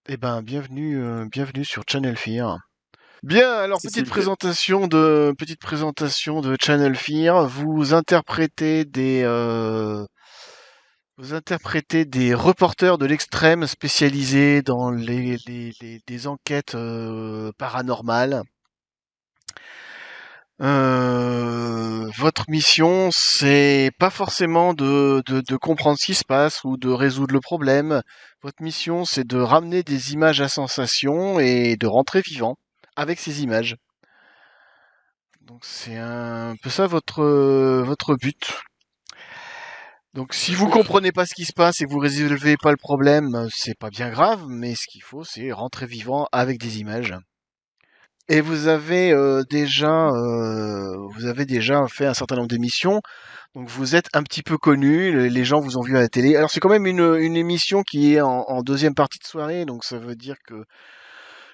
Eh ben, bienvenue sur Channel Fear. Bien, alors Si, s'il vous plaît. petite présentation de Channel Fear. Vous interprétez des reporters de l'extrême spécialisés dans des enquêtes paranormales. Votre mission, c'est pas forcément de comprendre ce qui se passe ou de résoudre le problème. Votre mission, c'est de ramener des images à sensation et de rentrer vivant avec ces images. Donc c'est un peu ça votre but. Donc si vous comprenez pas ce qui se passe et que vous résolvez pas le problème, c'est pas bien grave, mais ce qu'il faut, c'est rentrer vivant avec des images. Et vous avez déjà fait un certain nombre d'émissions, donc vous êtes un petit peu connu, les gens vous ont vu à la télé. Alors c'est quand même une émission qui est en deuxième partie de soirée, donc ça veut dire que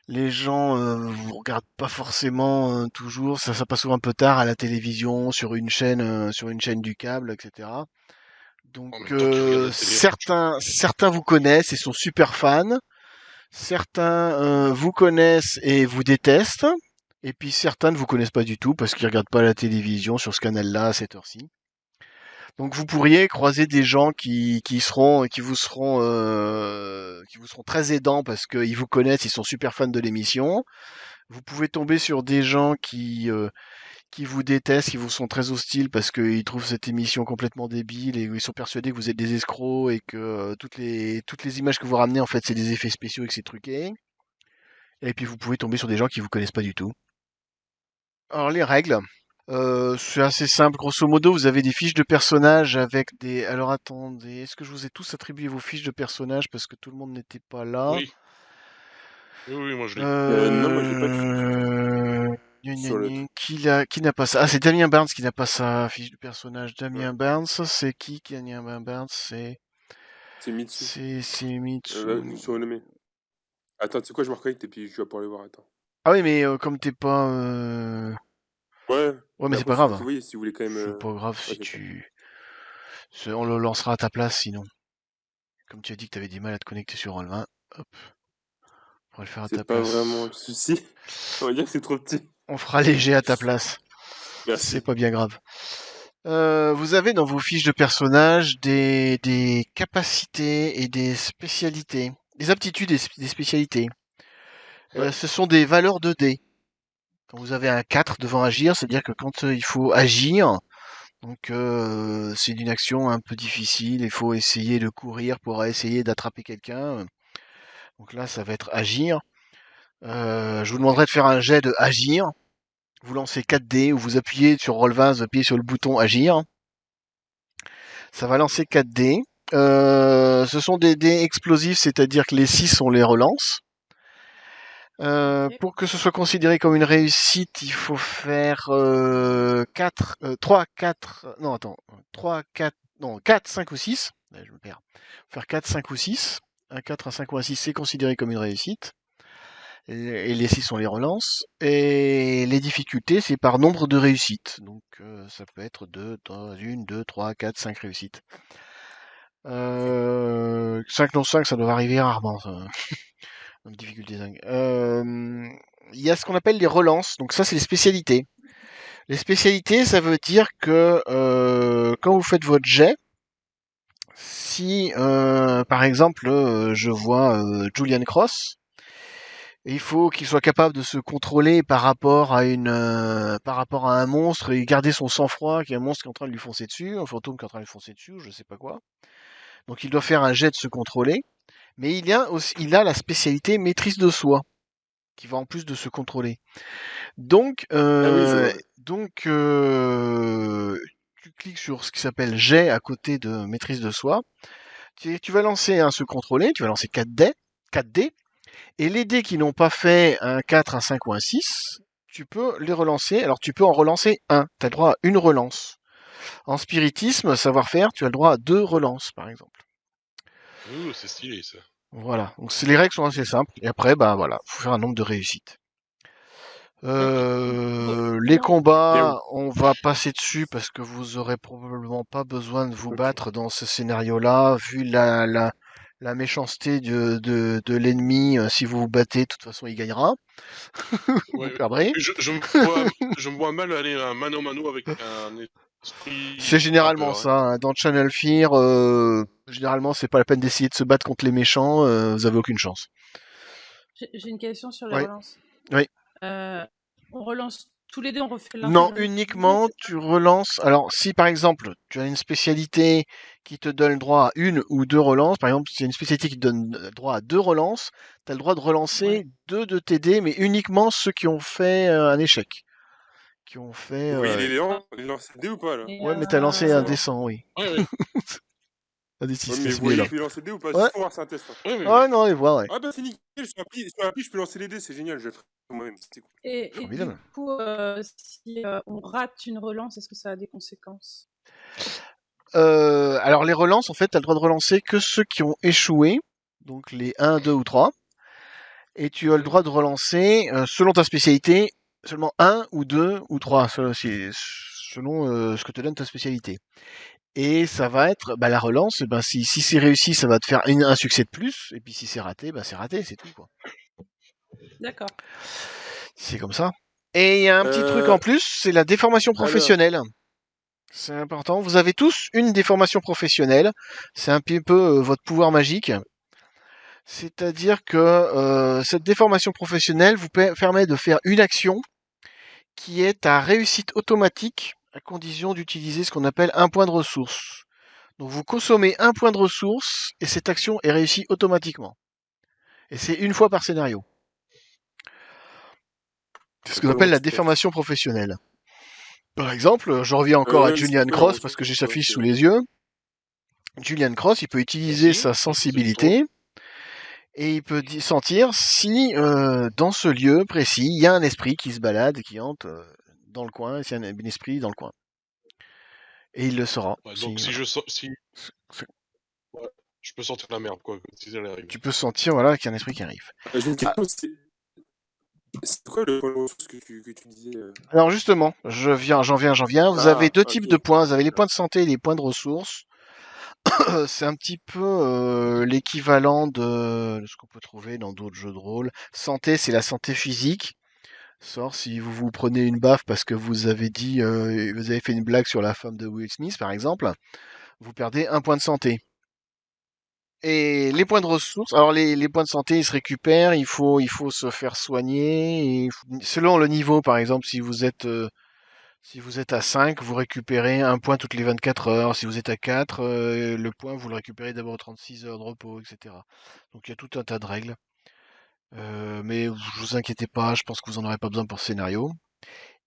les gens vous regardent pas forcément toujours, ça passe souvent un peu tard à la télévision, sur une chaîne du câble, etc. Donc En même temps qu'ils regardent la télé, franchement. certains vous connaissent et sont super fans. Certains vous connaissent et vous détestent, et puis certains ne vous connaissent pas du tout parce qu'ils regardent pas la télévision sur ce canal-là à cette heure-ci. Donc vous pourriez croiser des gens qui vous seront très aidants parce qu'ils vous connaissent, ils sont super fans de l'émission. Vous pouvez tomber sur des gens qui vous détestent, qui vous sont très hostiles parce qu'ils trouvent cette émission complètement débile et ils sont persuadés que vous êtes des escrocs et que toutes les images que vous ramenez en fait c'est des effets spéciaux et que c'est truqué. Et puis vous pouvez tomber sur des gens qui vous connaissent pas du tout. Alors les règles, c'est assez simple. Grosso modo, vous avez des fiches de personnages avec des. Alors attendez, est-ce que je vous ai tous attribué vos fiches de personnages parce que tout le monde n'était pas là? Oui, oui, oui, moi je l'ai. Non, moi j'ai pas de fiche Gna, gna, sur le gna. truc. Qui n'a pas ça? Ah, c'est Damien Barnes qui n'a pas sa fiche de personnage. Ouais. Damien Barnes, c'est qui Damien Barnes? C'est Mitsu. C'est Mitsu. Sur renommé. Attends, tu sais quoi, je me reconnecte et puis je vais pas aller voir. Attends. Ah oui, mais comme t'es pas. Ouais. Ouais, mais Mais c'est après, pas grave. vous voyez, si vous voulez quand même. C'est pas grave Ouais, si c'est ça. on le lancera à ta place sinon. Comme tu as dit que tu avais du mal à te connecter sur Roll20, hop, on va le faire à ta C'est pas vraiment place. le souci. On va dire que c'est trop petit. On fera léger à ta place. C'est Merci. pas bien grave. Vous avez dans vos fiches de personnage des capacités et des spécialités. Des aptitudes et des spécialités. Ouais. Ce sont des valeurs de dés. Quand vous avez un 4 devant agir, c'est-à-dire que quand il faut agir, donc c'est une action un peu difficile, il faut essayer de courir pour essayer d'attraper quelqu'un. Donc là, ça va être agir. Je vous demanderai de faire un jet de agir. Vous lancez 4 dés ou vous appuyez sur Roll20, vous appuyez sur le bouton agir. Ça va lancer 4 dés. Ce sont des dés explosifs, c'est-à-dire que les 6 on les relance. Ok. Pour que ce soit considéré comme une réussite, il faut faire 4, 3, 4, non attends, 3, 4, non 4, 5 ou 6. Là, je me perds. Faire 4, 5 ou 6. Un 4, un 5 ou un 6, c'est considéré comme une réussite. Et les 6 on les relance. Et les difficultés, c'est par nombre de réussites. Donc ça peut être 2, 1, 2, 3, 4, 5 réussites. 5 non 5, ça doit arriver rarement. Ça. Donc difficulté 5. Il y a ce qu'on appelle les relances. Donc ça, c'est les spécialités. Les spécialités, ça veut dire que quand vous faites votre jet, si par exemple je vois Julian Cross, il faut qu'il soit capable de se contrôler par rapport à un monstre et garder son sang-froid, qu'il y a un monstre qui est en train de lui foncer dessus, un fantôme qui est en train de lui foncer dessus, je sais pas quoi. Donc il doit faire un jet de se contrôler, mais il a la spécialité maîtrise de soi, qui va en plus de se contrôler. Donc, Ah oui, je vois. Ouais. tu cliques sur ce qui s'appelle jet à côté de maîtrise de soi. Tu vas lancer un se contrôler, tu vas lancer 4 dés, et les dés qui n'ont pas fait un 4, un 5 ou un 6, tu peux les relancer. Alors tu peux en relancer un, tu as le droit à une relance. En spiritisme, savoir-faire, tu as le droit à 2 relances, par exemple. Ouh, c'est stylé ça. Voilà, donc les règles sont assez simples. Et après, bah voilà, faut faire un nombre de réussites. Trop Les bien. Bien. combats, on va passer dessus parce que vous aurez probablement pas besoin de vous Ok. battre dans ce scénario-là, vu la méchanceté de l'ennemi. Si vous vous battez, de toute façon, il gagnera. Vous perdrez. Je me vois mal aller à un mano mano avec un esprit. C'est généralement ça. Hein. Dans Channel Fear, généralement, c'est pas la peine d'essayer de se battre contre les méchants. Vous avez aucune chance. J'ai une question sur les Oui. relances. Oui. On relance tous les deux, on refait Non, uniquement tu relances. Alors, si par exemple tu as une spécialité qui te donne le droit à une ou deux relances, par exemple, c'est une spécialité qui te donne droit à 2 relances, tu as le droit de relancer 2 de tes dés, mais uniquement ceux qui ont fait un échec. Qui ont fait. Vous voyez les Léons, les lancers de dés ou pas là? Ouais, mais t'as lancé un D100, oui. Ouais. Un D6, mais vous voyez que je vais lancer des dés ou pas? Ouais. Juste pour voir, c'est un test. Hein. Ouais, non, les voir, ouais. Ah bah c'est nickel, sur l'appli, je peux lancer les dés, c'est génial, je le ferai moi-même. Cool. Et du coup, si on rate une relance, est-ce que ça a des conséquences? Alors les relances, en fait, t'as le droit de relancer que ceux qui ont échoué, donc les 1, 2 ou 3. Et tu as le droit de relancer, selon ta spécialité, seulement 1 ou 2 ou 3, selon ce que te donne ta spécialité. Et ça va être, la relance, si c'est réussi, ça va te faire un succès de plus, et puis si c'est raté, c'est raté, c'est tout, quoi. D'accord. C'est comme ça. Et il y a un petit truc en plus, c'est la déformation professionnelle. Alors. C'est important. Vous avez tous une déformation professionnelle. C'est un petit peu votre pouvoir magique. C'est-à-dire que cette déformation professionnelle vous permet de faire une action qui est à réussite automatique à condition d'utiliser ce qu'on appelle un point de ressource. Donc vous consommez un point de ressource et cette action est réussie automatiquement. Et c'est une fois par scénario. C'est ce qu'on appelle la déformation professionnelle. Par exemple, je reviens encore à Julian Cross parce que j'ai sa fiche sous les yeux. Julian Cross, il peut utiliser sa sensibilité et il peut sentir si dans ce lieu précis, il y a un esprit qui se balade, qui hante dans le coin, s'il y a un esprit dans le coin. Et il le saura. Ouais, donc si je sens... Ouais, je peux sentir la merde, quoi. Si elle arrive. Tu peux sentir voilà, qu'il y a un esprit qui arrive. C'est quoi le point de ressource que tu disais Alors justement, j'en viens. Vous avez deux types de points. Vous avez les points de santé et les points de ressources. C'est un petit peu l'équivalent de ce qu'on peut trouver dans d'autres jeux de rôle. Santé, c'est la santé physique. Sort si vous prenez une baffe parce que vous avez dit, vous avez fait une blague sur la femme de Will Smith, par exemple, vous perdez un point de santé. Et les points de ressources, alors les points de santé, ils se récupèrent, il faut se faire soigner. Et selon le niveau, par exemple, si vous êtes à 5, vous récupérez un point toutes les 24 heures. Si vous êtes à 4, le point, vous le récupérez d'abord aux 36 heures de repos, etc. Donc il y a tout un tas de règles. Mais vous inquiétez pas, je pense que vous en aurez pas besoin pour ce scénario.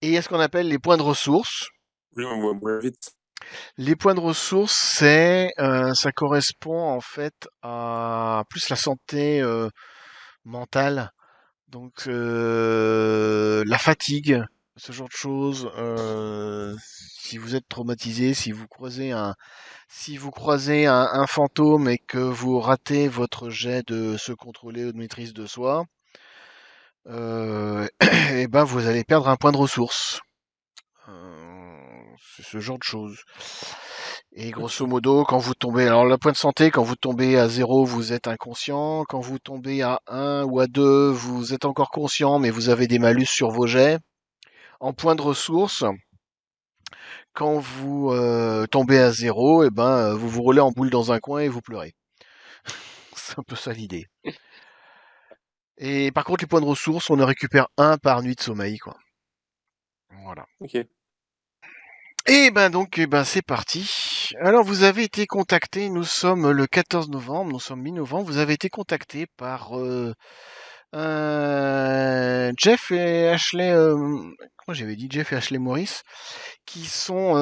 Et il y a ce qu'on appelle les points de ressources. Oui, on voit vite. Les points de ressources, ça correspond en fait à plus la santé mentale, donc la fatigue, ce genre de choses. Si vous êtes traumatisé, si vous croisez un fantôme et que vous ratez votre jet de se contrôler ou de maîtrise de soi, et ben vous allez perdre un point de ressource. C'est ce genre de choses. Et grosso modo, quand vous tombez, alors le point de santé, quand vous tombez à 0, vous êtes inconscient. Quand vous tombez à 1 ou à 2, vous êtes encore conscient, mais vous avez des malus sur vos jets. En point de ressources, quand vous tombez à 0, et ben vous vous roulez en boule dans un coin et vous pleurez. C'est un peu ça l'idée. Et par contre, les points de ressources, on en récupère un par nuit de sommeil, quoi. Voilà. Ok. Et ben c'est parti. Alors vous avez été contacté, nous sommes le 14 novembre, nous sommes mi-novembre, vous avez été contacté par Jeff et Ashley, comment j'avais dit Jeff et Ashley Morris, qui sont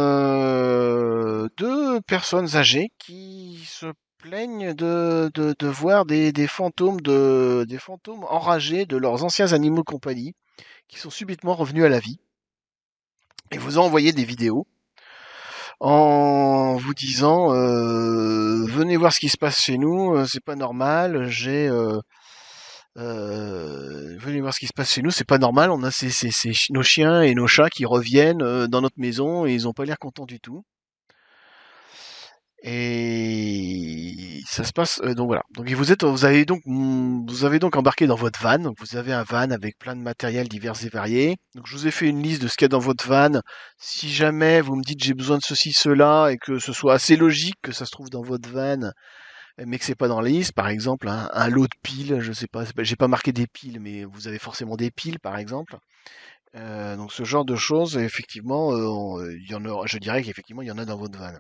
deux personnes âgées qui se plaignent de voir des fantômes des fantômes enragés de leurs anciens animaux de compagnie qui sont subitement revenus à la vie. Et vous a envoyé des vidéos en vous disant venez voir ce qui se passe chez nous, c'est pas normal, venez voir ce qui se passe chez nous, c'est pas normal, on a nos chiens et nos chats qui reviennent dans notre maison et ils ont pas l'air contents du tout. Et ça se passe donc voilà. Donc vous avez donc embarqué dans votre van. Donc vous avez un van avec plein de matériel divers et variés. Donc je vous ai fait une liste de ce qu'il y a dans votre van. Si jamais vous me dites j'ai besoin de ceci, cela et que ce soit assez logique que ça se trouve dans votre van, mais que c'est pas dans la liste, par exemple un lot de piles, je sais pas, j'ai pas marqué des piles, mais vous avez forcément des piles par exemple. Donc ce genre de choses, effectivement, il y en a, je dirais qu'effectivement il y en a dans votre van.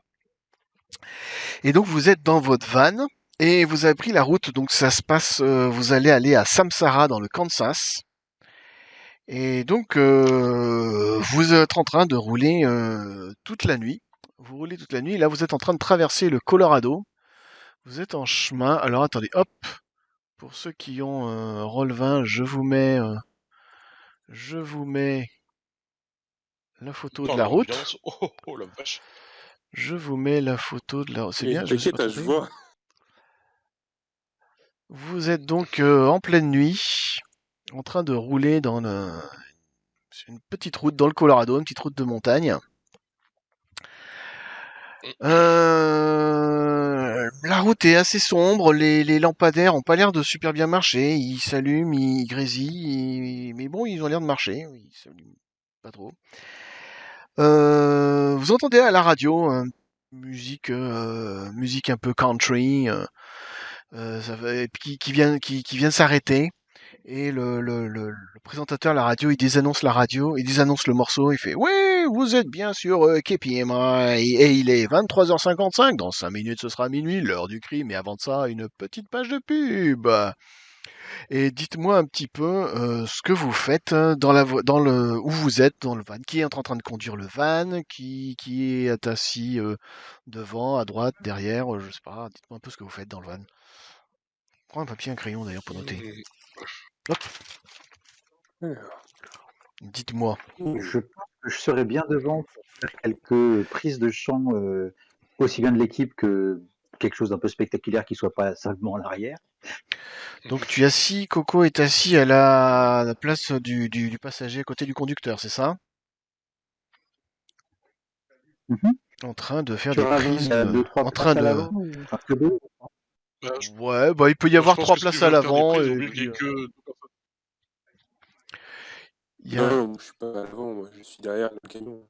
Et donc vous êtes dans votre van et vous avez pris la route. Donc ça se passe, vous allez aller à Samsara dans le Kansas. Et donc vous êtes en train de rouler toute la nuit. Vous roulez toute la nuit. Et là vous êtes en train de traverser le Colorado. Vous êtes en chemin. Alors attendez, hop. Pour ceux qui ont Roll20, je vous mets la photo de Dans la route. l'ambiance. Oh la vache. Je vous mets la photo de la route. C'est Et bien, je sais t'inquiète, pas hein, je vois. Vous êtes donc en pleine nuit, en train de rouler sur une petite route dans le Colorado, une petite route de montagne. La route est assez sombre, les lampadaires ont pas l'air de super bien marcher. Ils s'allument, ils grésillent, mais bon, ils ont l'air de marcher. Ils s'allument pas trop. Vous entendez à la radio musique un peu country, qui vient de s'arrêter. Et le présentateur de la radio, il désannonce la radio, il désannonce le morceau, il fait ouais, vous êtes bien sûr KPMI et il est 23h55, dans 5 minutes ce sera minuit, l'heure du crime, et avant de ça, une petite page de pub. Et dites-moi un petit peu ce que vous faites où vous êtes dans le van, qui est en train de conduire le van, qui est assis devant, à droite, derrière, je sais pas, dites-moi un peu ce que vous faites dans le van. Prends un papier, un crayon d'ailleurs pour noter. Hop. Alors, Dites-moi. Je pense que je serais bien devant pour faire quelques prises de chant, aussi bien de l'équipe que quelque chose d'un peu spectaculaire qui soit pas simplement en arrière. Donc tu es assis, Coco est assis à la place du passager à côté du conducteur, c'est ça? Mhm. En train de faire Tu des auras prises, 2-3 en train places à de... l'avant, enfin que deux. Ouais, bah il peut y Je avoir pense 3 que si places tu à veux faire des l'avant prises, et oublie puis que. il y a... non, je suis pas à l'avant, moi, je suis derrière le camion.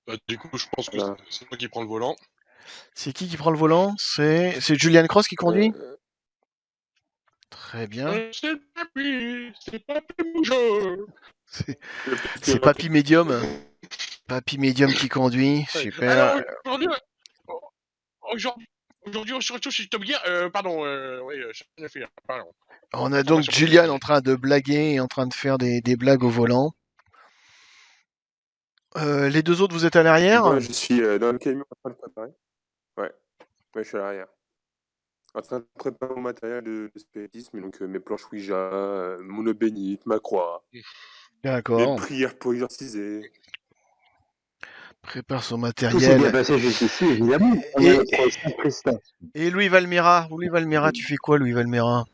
Bah, du coup, je pense que Voilà. c'est toi qui prends le volant. C'est qui prend le volant? C'est Julian Cross qui conduit? Euh, Très bien. C'est Papy Moujeur. C'est le petit c'est camion. Papy Medium. Papy Medium qui conduit, super. Alors, aujourd'hui, on se retrouve chez Top Gear. Pardon, oui, j'ai rien fait, pardon. On a donc Julian en train de blaguer et en train de faire des blagues au volant. Les deux autres, vous êtes à l'arrière? Moi, je suis dans le camion en train de préparer. Ouais, je suis à l'arrière. En train de préparer mon matériel de spiritisme, donc mes planches Ouija, mon eau bénite, ma croix, mes D'accord. prières pour exorciser. Prépare son Tout s'est matériel. bien passé jusqu'ici, évidemment. On a notre sainte prestation. Et Louis Valmera, tu fais quoi, Louis Valmera?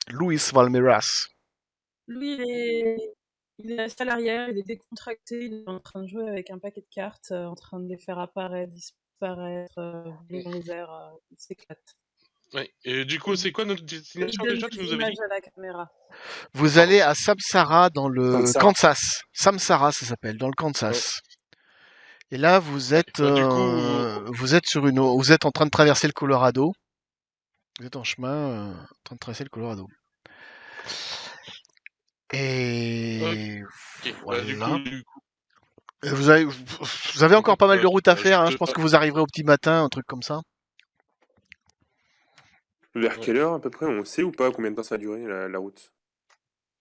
Louis Valmeras. Lui, il est assis à l'arrière, il est décontracté, il est en train de jouer avec un paquet de cartes, en train de les faire apparaître, disparaître, voler dans les airs, il s'éclate. Ouais. Et du coup, c'est quoi notre Il destination donne déjà, des tu nous avais dit? images à la caméra. Vous allez à Samsara dans le Samsara. Kansas. Samsara, ça s'appelle, dans le Kansas. Et là, vous êtes, Bah, du coup, vous êtes vous êtes en train de traverser le Colorado. Vous êtes en chemin, en train de traverser le Colorado. Et ok. voilà. Bah, du coup, Et vous avez encore pas mal de routes à faire, hein. Je pense que vous arriverez au petit matin, un truc comme ça. Vers quelle heure à peu près? On sait ou pas combien de temps ça a duré la route?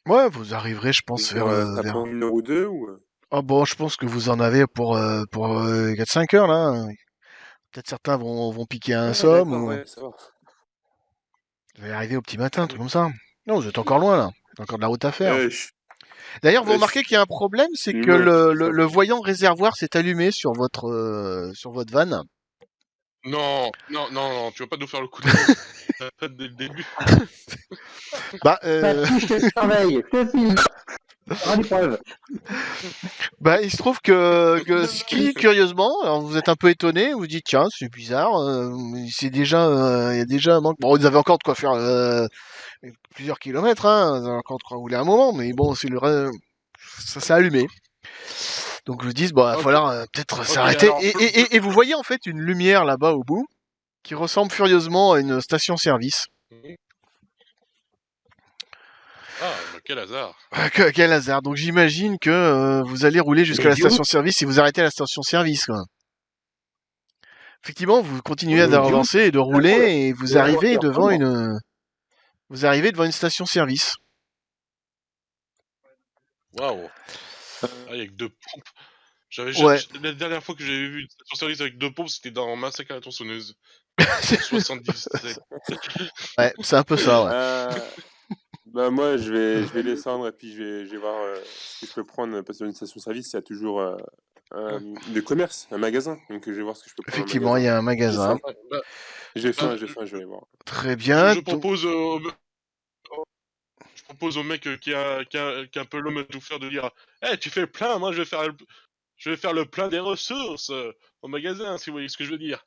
Ouais, vous arriverez, je pense, vers, Ça prend 1 heure ou 2 ou... Oh bon, je pense que vous en avez pour 4-5 heures là. Peut-être certains vont piquer un somme d'accord, ou ouais, ça va. vous allez arriver au petit matin, un truc comme ça. Non, vous êtes encore loin là. Vous avez encore de la route à faire. D'ailleurs, vous je- remarquez qu'il y a un problème, c'est que humain, le voyant réservoir s'est allumé sur votre van. non, tu vas pas nous faire le coup de dès le début. Bah, Papy, je te surveille, Papy. Ah, des preuves. Bah, il se trouve que ski, curieusement, alors vous êtes un peu étonné, vous dites tiens, c'est bizarre, c'est déjà, il y a déjà un manque. Bon, vous avez encore de quoi faire plusieurs kilomètres, hein, vous avez encore de quoi rouler un moment, mais bon, ça s'est allumé. Donc vous dites bon, il va Ok. falloir peut-être Ok, s'arrêter. alors, Et vous voyez en fait une lumière là-bas au bout qui ressemble furieusement à une station-service. Ah, bah, quel hasard. Quel hasard. Donc j'imagine que vous allez rouler jusqu'à la L'idiot. station-service et vous arrêtez à la station-service, quoi. Effectivement, vous continuez L'idiot. d'avancer et de rouler et vous La arrivez voiture, devant comment une station-service. Waouh. Ah, avec 2 pompes. Ouais. La dernière fois que j'avais vu une station-service avec 2 pompes, c'était dans Massacre à la tronçonneuse. En 77. Ouais, c'est un peu ça, ouais. Bah moi je vais descendre et puis je vais voir ce que je peux prendre parce que dans une station-service il y a toujours de commerce, un magasin. Donc je vais voir ce que je peux prendre Effectivement, il y a un magasin. J'ai faim, je vais aller voir. Très bien. Je propose au mec qui a un peu l'homme à tout faire de dire tu fais le plein, moi je vais faire le plein des ressources au magasin, si vous voyez ce que je veux dire.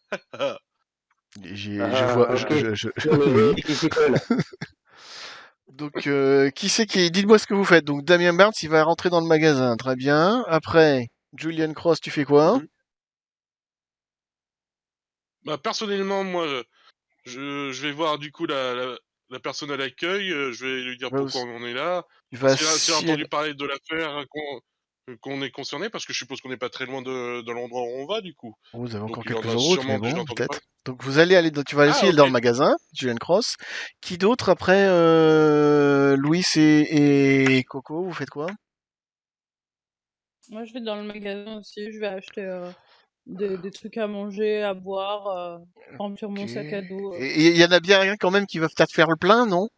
Je vois. ok. Oui. Qui s'y colle. Donc, qui c'est qui... Dites-moi ce que vous faites. Donc, Damien Barnes, il va rentrer dans le magasin. Très bien. Après, Julian Cross, tu fais quoi? Bah, personnellement, moi, je vais voir du coup la personne à l'accueil, je vais lui dire Va pourquoi aussi- on est là. Il va Si elle a si- entendu parler de l'affaire, qu'on est concerné, parce que je suppose qu'on n'est pas très loin de l'endroit où on va, du coup. Oh, vous avez Donc encore il en quelques a routes, mais sûrement déjà bon, entendu peut-être. parler. Donc, tu vas aussi Ah, aller dans le ok. magasin, Julian Cross. Qui d'autre après Louis et Coco, vous faites quoi? Moi, je vais dans le magasin aussi, je vais acheter des trucs à manger, à boire, remplir mon Ok. sac à dos. Et il y en a bien rien quand même qui va peut-être faire le plein, non?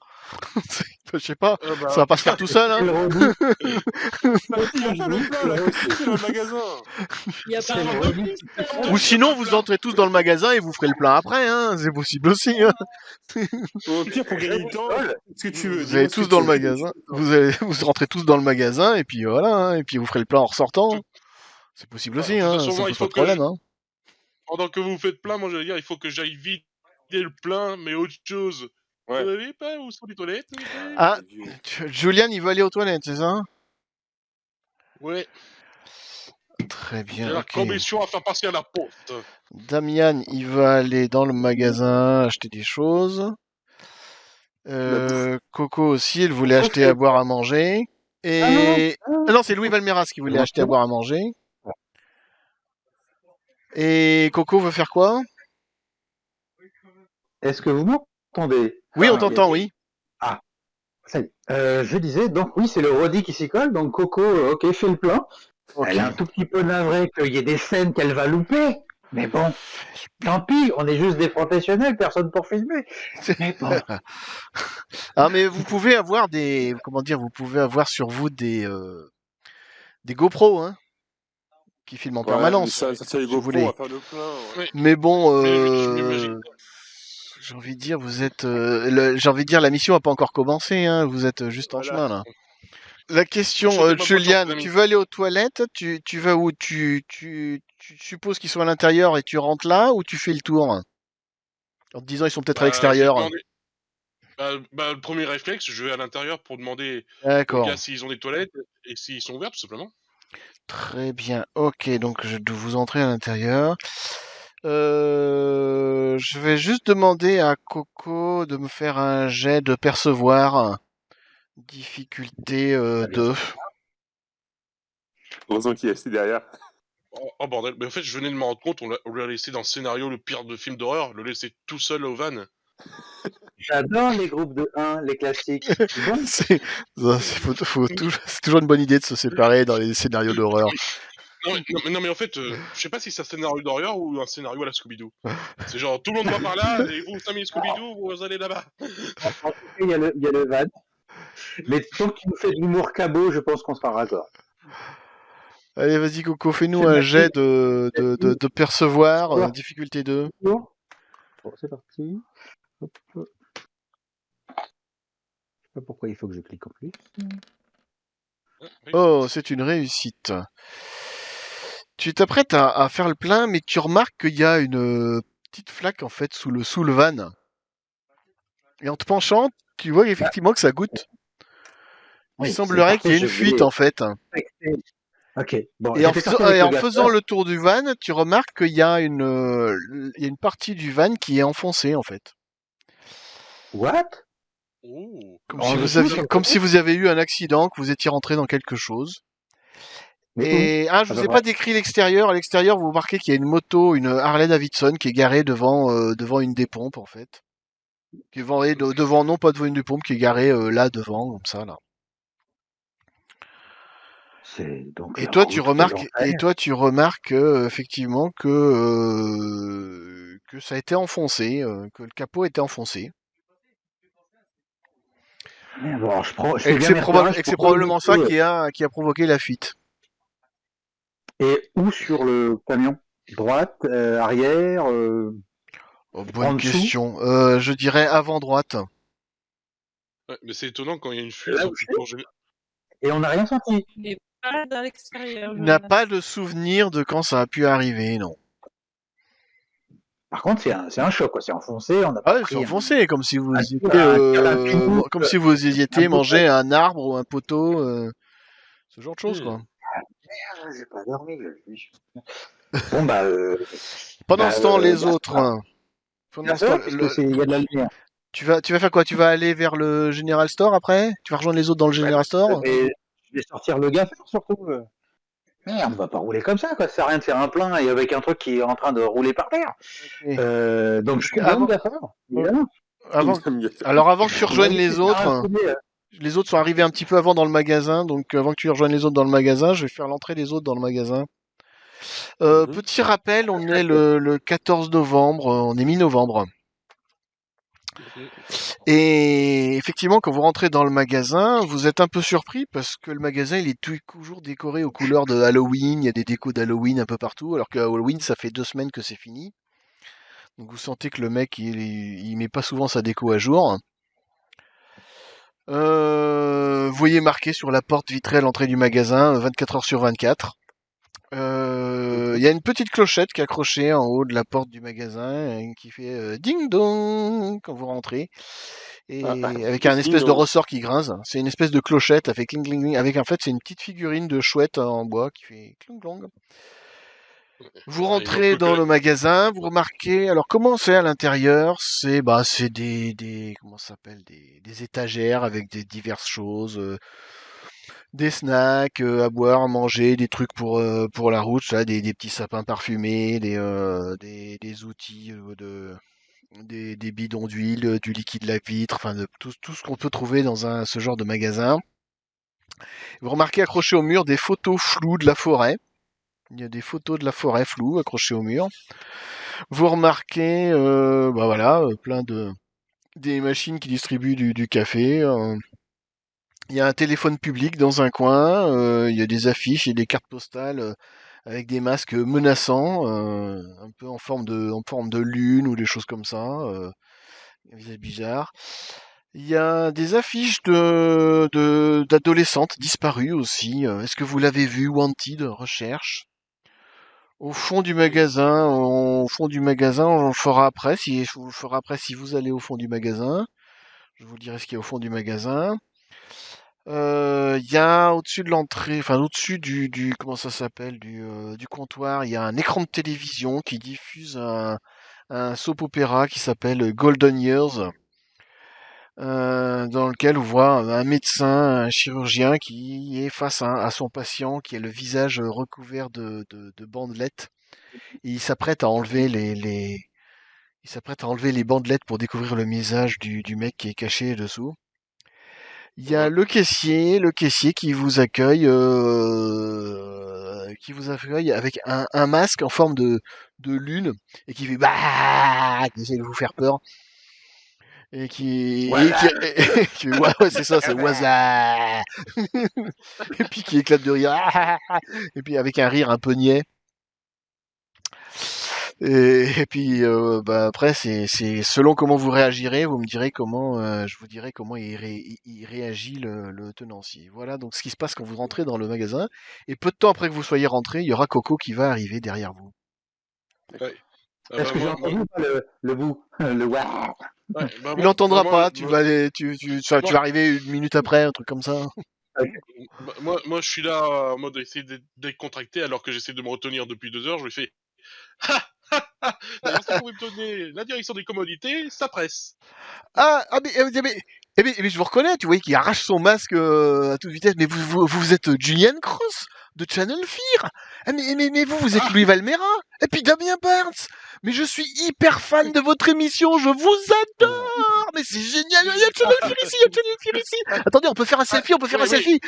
Je sais pas, Bah, ça va pas se faire tout seul, hein? Quel redit. Qui va faire le plein là? Qui fait le magasin? Il y a pas Quel un redit. dentiste, Ou sinon, vous entrez tous dans le magasin et vous ferez le plein après, hein? C'est possible aussi, hein? Au pire pour gagner du temps, ce que tu veux. Vous Dis-moi allez ce que tous tu dans le veux. magasin, vous rentrez tous dans le magasin et puis voilà, hein, et puis vous ferez le plein en ressortant. Tout- C'est possible voilà. aussi, De toute hein, façon, ça moi, pose pas de problème, hein. pendant que vous faites plein, moi, j'allais dire, il faut que j'aille vider le plein, mais autre chose. Ouais. Vous savez pas où sont les toilettes? Ah, Julian, il va aller aux toilettes, c'est ça? Ouais. Très J'ai bien, la ok. commission à faire passer à la poste. Damian, il va aller dans le magasin acheter des choses. Coco aussi, elle voulait acheter à boire à manger. Et... Ah non, c'est Louis Valmeras qui voulait acheter à boire à manger. Et Coco veut faire quoi? Est-ce que vous m'entendez? Oui, on Ah, t'entend, oui. Ah, ça y est. Je disais, donc oui, c'est le Rodi qui s'y colle, donc Coco, ok, fait le plein. Ok. Elle est un tout petit peu navrée qu'il y ait des scènes qu'elle va louper. Mais bon, tant pis, on est juste des professionnels, personne pour filmer. Mais bon. Ah, mais vous pouvez avoir vous pouvez avoir sur vous des GoPro, hein, qui filment en Ouais, mais permanence, ça tient les si vous GoPro, on voulez. va faire le plein. Ouais. Mais bon, Mais je m'imagine. j'ai envie de dire, j'ai envie de dire, la mission n'a pas encore commencé, hein, vous êtes juste en chemin, là. La question, Chantez pas bonne chance, Julian, les amis. tu veux aller aux toilettes? Tu vas où? Tu supposes qu'ils sont à l'intérieur et tu rentres là, ou tu fais le tour? En te disant, ils sont peut-être à Je vais l'extérieur. demander. Le premier réflexe, je vais à l'intérieur pour demander aux D'accord. gars s'ils ont des toilettes et s'ils sont ouverts, tout simplement. Très bien. Ok, donc vous entrez à l'intérieur. Je vais juste demander à Coco de me faire un jet de percevoir. Difficulté 2. Heureusement qu'il est assis derrière. Oh bordel, mais en fait, je venais de me rendre compte, on l'a laissé dans le scénario le pire de film d'horreur, le laisser tout seul au van. J'adore les groupes de 1, les classiques. Bon, C'est toujours une bonne idée de se séparer dans les scénarios d'horreur. Non, mais en fait, je sais pas si c'est un scénario d'horreur ou un scénario à la Scooby-Doo. C'est genre, tout le monde va par là, et vous, famille Scooby-Doo, vous allez là-bas. en tout cas, il y a le van. Mais tant que tu nous fais de l'humour cabot, je pense qu'on sera raccord. Allez, vas-y Coco, fais-nous C'est un parti. jet de percevoir, Percevoir. difficulté 2. Bon, c'est parti. Hop. Je sais pas pourquoi il faut que je clique en plus. Oh, c'est une réussite. Tu t'apprêtes à faire le plein, mais tu remarques qu'il y a une petite flaque en fait sous le van. Et en te penchant, tu vois effectivement que ça goûte. Il Oui, c'est semblerait qu'il parfait, y ait une je fuite voulais en fait. respecter. Ok, bon, Et j'étais sorti avec le en faisant gaffeur. le tour du van, tu remarques qu'il y a il y a une partie du van qui est enfoncée en fait. What? Oh. En dessous, sur le Comme si côté? vous avez eu un accident, que vous étiez rentré dans quelque chose. Mais où? Et je À vous peu ai près. pas décrit l'extérieur. À l'extérieur, vous remarquez qu'il y a une moto, une Harley Davidson, qui est garée devant une des pompes en fait. Qui est devant, non pas devant une des pompes, qui est garée là devant, comme ça là. C'est donc la route de l'enfer. Tu remarques effectivement que ça a été enfoncé, que le capot a été enfoncé, Merde, alors je fais bien mes et repérages que c'est pour où probablement ça éviter. qui a provoqué la fuite. Et où sur le camion? Droite, arrière, Oh, en bonne dessous? question. Je dirais avant droite. Ouais, mais c'est étonnant quand il y a une fuite, Là où on je peut suis. plonger. Et on n'a rien senti. Mais pas à l'extérieur, Il n'a pas Jonas. de souvenir de quand ça a pu arriver, non. Par contre, c'est un choc, quoi. C'est enfoncé, on n'a Ah pas ouais, c'est pris enfoncé, comme si vous un tir d'un Pinot, comme si vous y un étiez bouton. mangé un arbre ou un poteau, ce genre de choses, quoi. Ah, j'ai pas dormi. Bon, Pendant ce temps, les autres, gaffeur, pendant ce temps, gaffeur, puisque il y a de la lumière. tu vas faire quoi? Tu vas aller vers le General Store après? Tu vas rejoindre les autres dans le Bah, General Store? je vais sortir le gaffeur, surtout. Merde, on va pas rouler comme ça, quoi. Ça sert à rien de faire un plein et avec un truc qui est en train de rouler par terre. Ok. Donc je Donc suis bien le gaffeur, évidemment. avant, avant que tu On va rejoignes éviter de faire un poulet. les autres sont arrivés un petit peu avant dans le magasin, donc avant que tu rejoignes les autres dans le magasin, je vais faire l'entrée des autres dans le magasin. Mhm. Petit rappel, on est le 14 novembre, on est mi-novembre. Et effectivement, quand vous rentrez dans le magasin, vous êtes un peu surpris parce que le magasin, il est toujours décoré aux couleurs de Halloween. Il y a des décos d'Halloween un peu partout, alors que Halloween, ça fait 2 semaines que c'est fini. Donc vous sentez que le mec, il met pas souvent sa déco à jour. Vous voyez marqué sur la porte vitrée à l'entrée du magasin, 24 heures sur 24. Il y a une petite clochette qui est accrochée en haut de la porte du magasin qui fait ding dong quand vous rentrez. Et avec un espèce de Sinon, ressort qui grince. C'est une espèce de clochette, elle fait cling cling cling. Avec en fait, c'est une petite figurine de chouette en bois qui fait cling clong. Vous rentrez dans le magasin, vous remarquez. Alors comment c'est à l'intérieur? C'est des comment ça s'appelle des étagères avec des diverses choses, des snacks à boire, à manger, des trucs pour la route, ça, des petits sapins parfumés, des outils des bidons d'huile, du liquide lave-vitre, enfin de tout ce qu'on peut trouver dans ce genre de magasin. Vous remarquez accroché au mur des photos floues de la forêt. Il y a des photos de la forêt floues accrochées au mur. Vous remarquez, plein de des machines qui distribuent du café. Il y a un téléphone public dans un coin. Il y a des affiches et des cartes postales avec des masques menaçants, un peu en forme de lune ou des choses comme ça. C'est bizarre. Il y a des affiches d'adolescentes disparues aussi. Est-ce que vous l'avez vu? Wanted, recherche. Au fond du magasin, on le fera après. Je vous le ferai après si vous allez au fond du magasin. Je vous dirai ce qu'il y a au fond du magasin. Il y a au-dessus de l'entrée, enfin au-dessus comment ça s'appelle, du comptoir, il y a un écran de télévision qui diffuse un soap opéra qui s'appelle Golden Years. Dans lequel on voit un médecin, un chirurgien qui est face à son patient qui a le visage recouvert de bandelettes. Et il s'apprête à enlever les bandelettes pour découvrir le visage du mec qui est caché dessous. Il y a le caissier qui vous accueille avec un masque en forme de lune et qui fait bah, qui essaie de vous faire peur. Qui ouais, c'est ça, c'est Waza. Et puis qui éclate de rire. Et puis avec un rire un peu niais. Et puis après, c'est selon comment vous réagirez, vous me direz comment, je vous dirai comment il réagit le tenancier. Voilà donc ce qui se passe quand vous rentrez dans le magasin. Et peu de temps après que vous soyez rentré, il y aura Coco qui va arriver derrière vous. Ouais. Ah Est-ce bah, que j'ai moi, entendu pas le bout le waouh? ouais, bah, Tu moi, l'entendras moi, pas, tu moi, vas aller, tu moi, vas arriver 1 minute après, un truc comme ça. moi, je suis là en mode essayer d'être décontracté alors que j'essaie de me retenir depuis 2 heures. Je lui fais D'ailleurs, si vous pouvez me donner la direction des commodités, ça presse. Mais je vous reconnais, tu vois, qui arrache son masque à toute vitesse. Mais vous êtes Julian Cross de Channel Fear. Mais vous êtes Ah, Louis Valmera. Et puis Damien Barnes. Mais je suis hyper fan de votre émission. Je vous adore. Mais c'est génial. Il y a Channel Fear ici, il y a Channel Fear ici. Attendez, on peut faire un selfie, on peut faire un oui, selfie.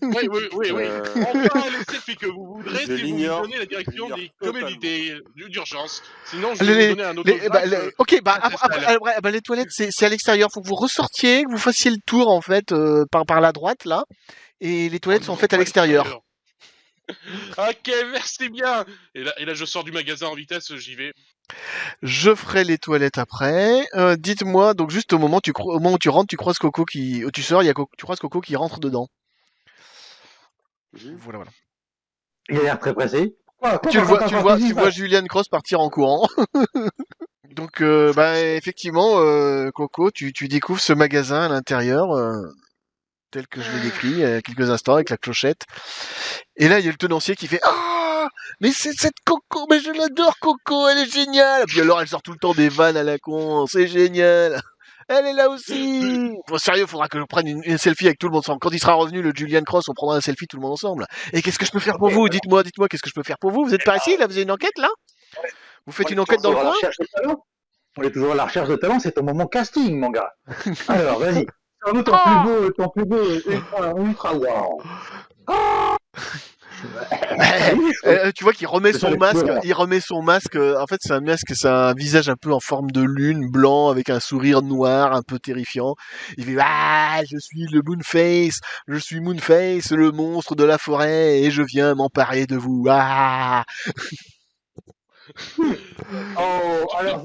oui. Enfin, les selfies que vous voudrez je si vous me l'ignore. donnez la direction Je l'ignore des totalement. commodités d'urgence. Sinon, je vais vous donner un autographe. Ok, très spécial. les toilettes, c'est à l'extérieur. Faut que vous ressortiez, que vous fassiez le tour, en fait, par la droite, là. Et les toilettes Oh sont non, faites à pas l'extérieur. Ok, merci bien. Et là, je sors du magasin en vitesse, j'y vais. Je ferai les toilettes après. Dites-moi, donc juste au moment, au moment où tu rentres, tu croises Coco qui, tu sors, tu croises Coco qui rentre dedans. Mhm. Voilà. Il a l'air très pressé. Quoi, Tu vois Julian Cross partir en courant. Donc, effectivement, Coco, tu découvres ce magasin à l'intérieur, tel que je l'ai décrit il y a quelques instants avec la clochette. Et là, il y a le tenancier qui fait ah, mais c'est cette Coco, mais je l'adore Coco, elle est géniale. Puis alors, elle sort tout le temps des vannes à la con, c'est génial. Elle est là aussi. Bon, sérieux, faudra que je prenne une selfie avec tout le monde ensemble. Quand il sera revenu, le Julian Cross, on prendra un selfie tout le monde ensemble. Et qu'est-ce que je peux faire pour vous? Dites-moi, qu'est-ce que je peux faire pour vous? Vous êtes par ici, là, vous avez une enquête, là? Vous faites une enquête dans le coin? On est toujours à la recherche de talent, c'est ton moment casting, mon gars. Alors, vas-y. Sors-nous ton plus beau ultra wow. Tu vois qu'il remet son masque. En fait, c'est un masque, c'est un visage un peu en forme de lune, blanc, avec un sourire noir, un peu terrifiant. Il fait ah, je suis le Moonface, le monstre de la forêt, et je viens m'emparer de vous. Ah. Oh, alors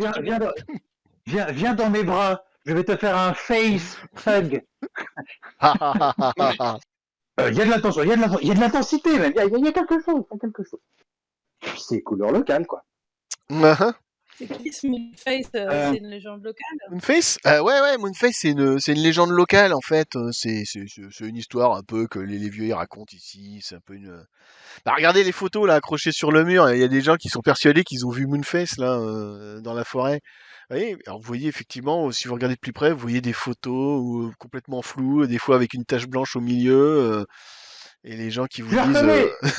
viens dans mes bras. Je vais te faire un face hug. Il y a de l'attention, il y a de l'intensité même. Il y a quelque chose, C'est couleur locale, quoi. C'est qui ce Moonface? C'est une légende locale? Moonface? Ouais, Moonface, c'est une légende locale, en fait. C'est une histoire un peu que les vieux y racontent ici. C'est un peu une. Bah, regardez les photos là accrochées sur le mur. Il y a des gens qui sont persuadés qu'ils ont vu Moonface là dans la forêt. Oui, alors vous voyez effectivement, si vous regardez de plus près, vous voyez des photos complètement floues, des fois avec une tache blanche au milieu, et les gens qui vous disent.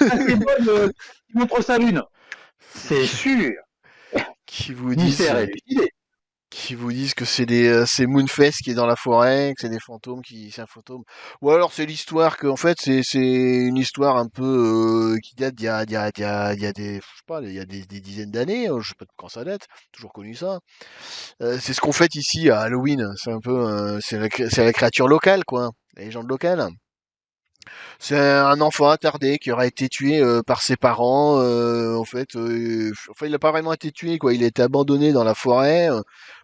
C'est bon, il montre sa lune. C'est sûr. Qui vous disent que c'est Moonface qui est dans la forêt, que c'est des fantômes c'est un fantôme. Ou alors c'est l'histoire que en fait c'est une histoire un peu qui date il y a des je sais pas, il y a des dizaines d'années, je sais pas de quand ça date, toujours connu ça. C'est ce qu'on fait ici à Halloween, c'est un peu c'est la créature locale quoi, la légende locale. C'est un enfant attardé qui aurait été tué par ses parents. Enfin, il n'a pas vraiment été tué, quoi. Il a été abandonné dans la forêt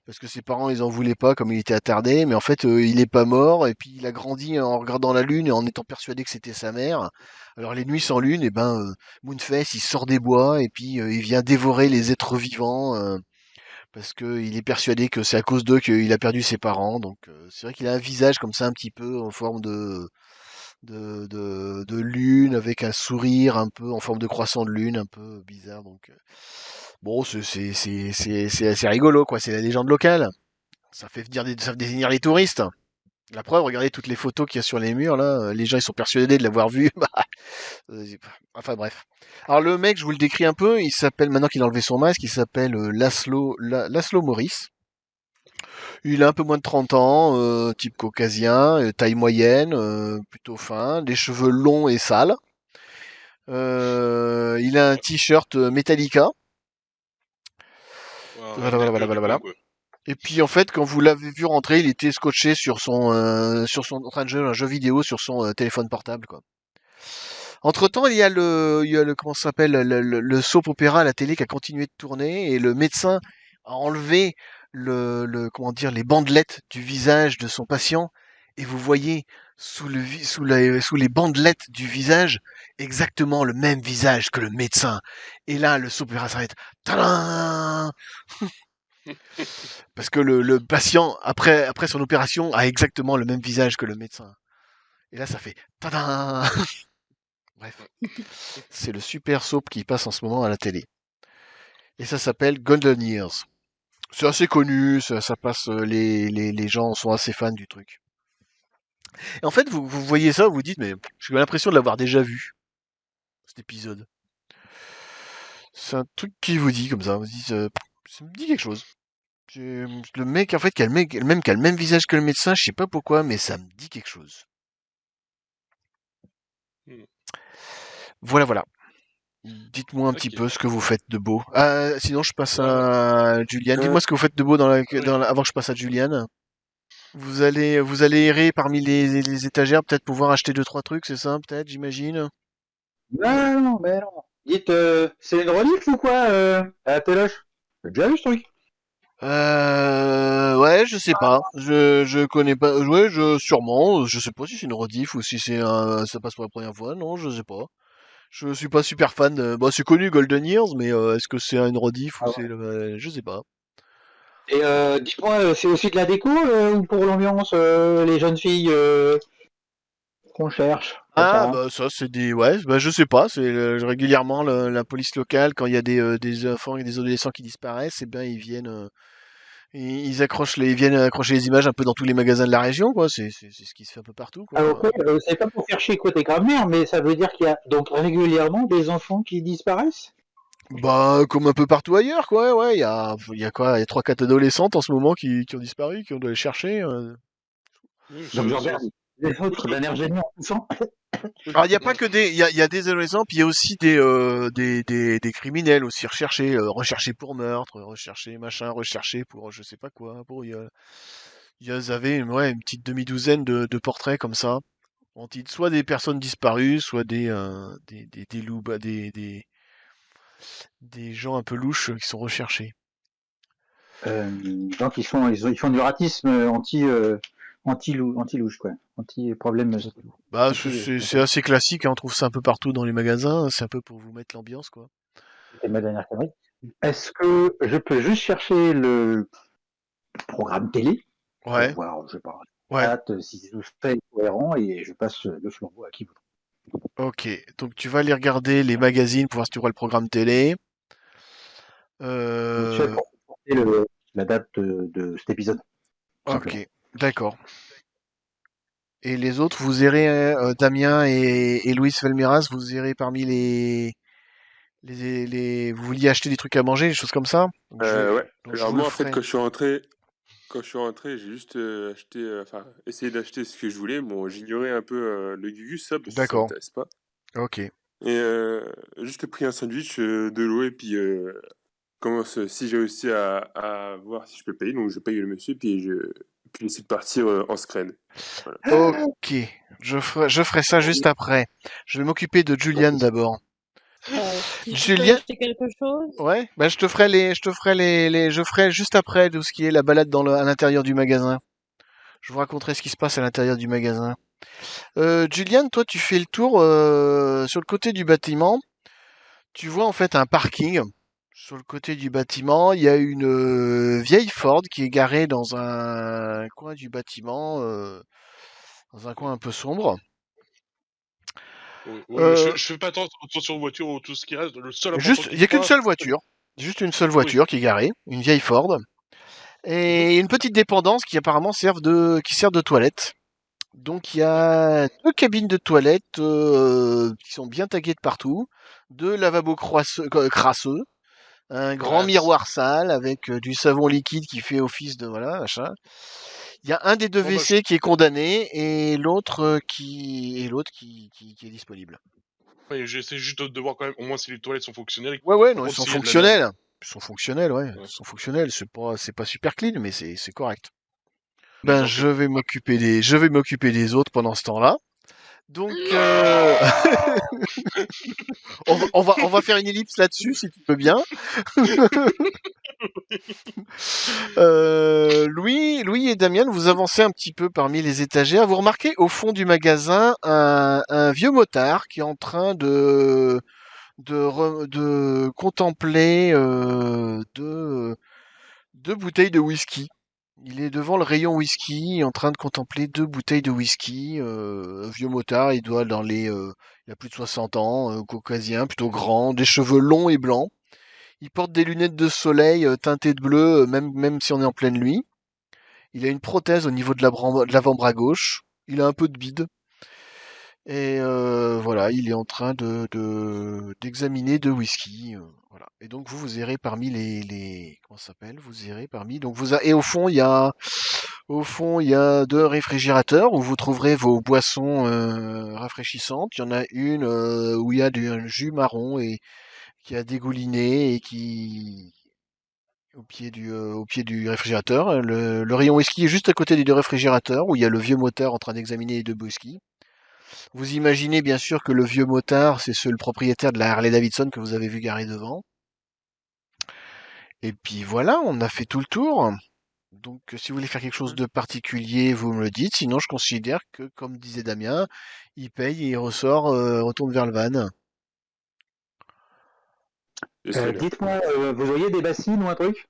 parce que ses parents, ils en voulaient pas, comme il était attardé. Mais en fait, il est pas mort. Et puis, il a grandi en regardant la lune et en étant persuadé que c'était sa mère. Alors, les nuits sans lune, Moonface, il sort des bois et puis il vient dévorer les êtres vivants. Parce qu'il est persuadé que c'est à cause d'eux qu'il a perdu ses parents. Donc, c'est vrai qu'il a un visage comme ça, un petit peu en forme de lune avec un sourire un peu en forme de croissant de lune, un peu bizarre. Donc bon, c'est assez rigolo quoi. C'est la légende locale. Ça fait venir les touristes. La preuve, regardez toutes les photos qu'il y a sur les murs là. Les gens ils sont persuadés de l'avoir vu. Enfin bref. Alors le mec, je vous le décris un peu. Il s'appelle maintenant qu'il a enlevé son masque, il s'appelle Laszlo Morris. Il a un peu moins de 30 ans, type caucasien, taille moyenne, plutôt fin, des cheveux longs et sales. Il a un t-shirt Metallica. Voilà. Et puis en fait, quand vous l'avez vu rentrer, il était scotché en train de jouer à un jeu vidéo sur son téléphone portable, quoi. Entre-temps, il y a le comment ça s'appelle, le soap opéra à la télé qui a continué de tourner et le médecin a enlevé comment dire, les bandelettes du visage de son patient et vous voyez sous les bandelettes du visage exactement le même visage que le médecin. Et là, le soap opéra s'arrête. Tadam! Parce que le patient, après son opération, a exactement le même visage que le médecin. Et là, ça fait tadam! Bref, c'est le super soap qui passe en ce moment à la télé. Et ça s'appelle Golden Years. C'est assez connu, ça passe, les gens sont assez fans du truc. Et en fait, vous voyez ça, vous vous dites, mais j'ai l'impression de l'avoir déjà vu, cet épisode. C'est un truc qui vous dit comme ça, vous dites, ça me dit quelque chose. Le mec, en fait, qui a le même visage que le médecin, je sais pas pourquoi, mais ça me dit quelque chose. Hmm. Voilà, voilà. Dites-moi un petit Ok. peu ce que vous faites de beau. Sinon, je passe Bah, à Juliane. Dis-moi ce que vous faites de beau avant que je passe à Juliane. Vous allez errer parmi les étagères, peut-être pouvoir acheter 2-3 trucs, c'est ça, peut-être, j'imagine. Non, mais non. Dites, c'est une relique ou quoi, à la téloche? J'ai déjà vu ce truc. Ouais, je sais pas. Je connais pas. Ouais, sûrement. Je sais pas si c'est une rediff ou si ça passe pour la première fois. Non, je sais pas. Je suis pas super fan. Bon, c'est connu Golden Years, mais est-ce que c'est une rediff ou Ah c'est, ouais. je sais pas. Et dites-moi, c'est aussi de la déco ou pour l'ambiance, les jeunes filles qu'on cherche, comme Ah ça? bah ça c'est ouais, bah je sais pas, c'est régulièrement la police locale quand il y a des enfants et des adolescents qui disparaissent, et bien ils viennent ils viennent accrocher les images un peu dans tous les magasins de la région quoi, c'est ce qui se fait un peu partout quoi. Alors, ok, c'est pas pour faire chier côté grammaire, mais ça veut dire qu'il y a donc régulièrement des enfants qui disparaissent? Bah comme un peu partout ailleurs quoi, ouais, il y a quoi, il y a 3-4 adolescentes en ce moment qui ont disparu, qui on doit les chercher. oui, Donc, je regarde les autres d'un air gênant en poussant. Alors il y a pas que il y a des adolescents, puis il y a aussi des criminels aussi recherchés pour meurtre, recherchés machin, recherchés pour je sais pas quoi, pour ils avaient ouais, une petite demi-douzaine de portraits comme ça, en titre, soit des personnes disparues, soit des loups, des gens un peu louches qui sont recherchés. Donc, ils font du ratisme anti-louche, quoi. Anti-problème. Bah Anti, c'est assez classique, hein, on trouve ça un peu partout dans les magasins, c'est un peu pour vous mettre l'ambiance quoi. c'était ma dernière connerie. Est-ce que je peux juste chercher le programme télé pour Ouais, voir, je sais pas, ouais. si tout ça est cohérent et je passe le flambeau à qui veut. Ok, donc tu vas aller regarder les magazines pour voir si tu vois le programme télé. Donc, tu sais, Euh, pour porter la date de cet épisode, tout simplement. ok, d'accord. Et les autres, vous irez, Damien et Luis Felmiras, vous irez parmi vous vouliez acheter des trucs à manger, des choses comme ça? Ouais. Donc je Alors vous le moi, en fait, ferai. quand je suis rentré, j'ai juste essayé d'acheter ce que je voulais. Bon, j'ignorais un peu le Gugus, ça, parce que ça D'accord, m'intéresse pas. ok. Et juste pris un sandwich, de l'eau, et puis si j'ai réussi à voir si je peux payer, donc je paye le monsieur, puis j'essaie de partir en scred. Voilà. Ok, je ferai ça juste après. Je vais m'occuper de Julian d'abord. Si je peux Julian, acheter quelque chose, ouais, bah je ferai juste après tout ce qui est la balade à l'intérieur du magasin. Je vous raconterai ce qui se passe à l'intérieur du magasin. Julian, toi, tu fais le tour sur le côté du bâtiment. Tu vois en fait un parking. Sur le côté du bâtiment, il y a une vieille Ford qui est garée dans un coin du bâtiment, dans un coin un peu sombre. oui, oui, mais Euh, je fais pas attention aux voitures ou tout ce qui reste. Le seul important Juste, qui il me y a qu'une fera, seule voiture. Juste une seule oui. voiture qui est garée, une vieille Ford. Mhm. Et une petite dépendance qui apparemment qui sert de toilette. Donc il y a deux cabines de toilettes qui sont bien taguées de partout, deux lavabos crasseux, un grand Classe. miroir sale avec du savon liquide qui fait office de voilà machin. Il y a un des deux Bon bah, WC qui est condamné et l'autre qui est disponible. ouais, j'essaie juste de voir quand même, au moins si les toilettes sont fonctionnelles. Ouais ouais Par non ils contre, sont s'il y a de la merde. fonctionnels. Ils sont fonctionnels ouais, Ouais. ils sont fonctionnels. C'est pas super clean mais c'est correct. Mais Ben j'en fais. je vais m'occuper des autres pendant ce temps-là. Donc, on va faire une ellipse là-dessus, si tu veux bien. Louis et Damien, vous avancez un petit peu parmi les étagères. Vous remarquez au fond du magasin un vieux motard qui est en train de contempler deux bouteilles de whisky. Il est devant le rayon whisky, en train de contempler deux bouteilles de whisky. Un vieux motard, il a plus de 60 ans, caucasien, plutôt grand, des cheveux longs et blancs. Il porte des lunettes de soleil teintées de bleu, même si on est en pleine nuit. Il a une prothèse au niveau de de l'avant-bras gauche. Il a un peu de bide. Et voilà, il est en train d'examiner deux whisky. Voilà. Et donc vous irez parmi comment ça s'appelle? Vous irez parmi. Et au fond il y a deux réfrigérateurs où vous trouverez vos boissons rafraîchissantes. Il y en a une où il y a un jus marron et qui a dégouliné et qui au pied du réfrigérateur. Le rayon whisky est juste à côté des deux réfrigérateurs où il y a le vieux moteur en train d'examiner les deux whisky. Vous imaginez bien sûr que le vieux motard, c'est le propriétaire de la Harley Davidson que vous avez vu garer devant. Et puis voilà, on a fait tout le tour. Donc si vous voulez faire quelque chose de particulier, vous me le dites. Sinon, je considère que, comme disait Damien, il paye et il retourne vers le van. Dites-moi, vous auriez des bassines ou un truc?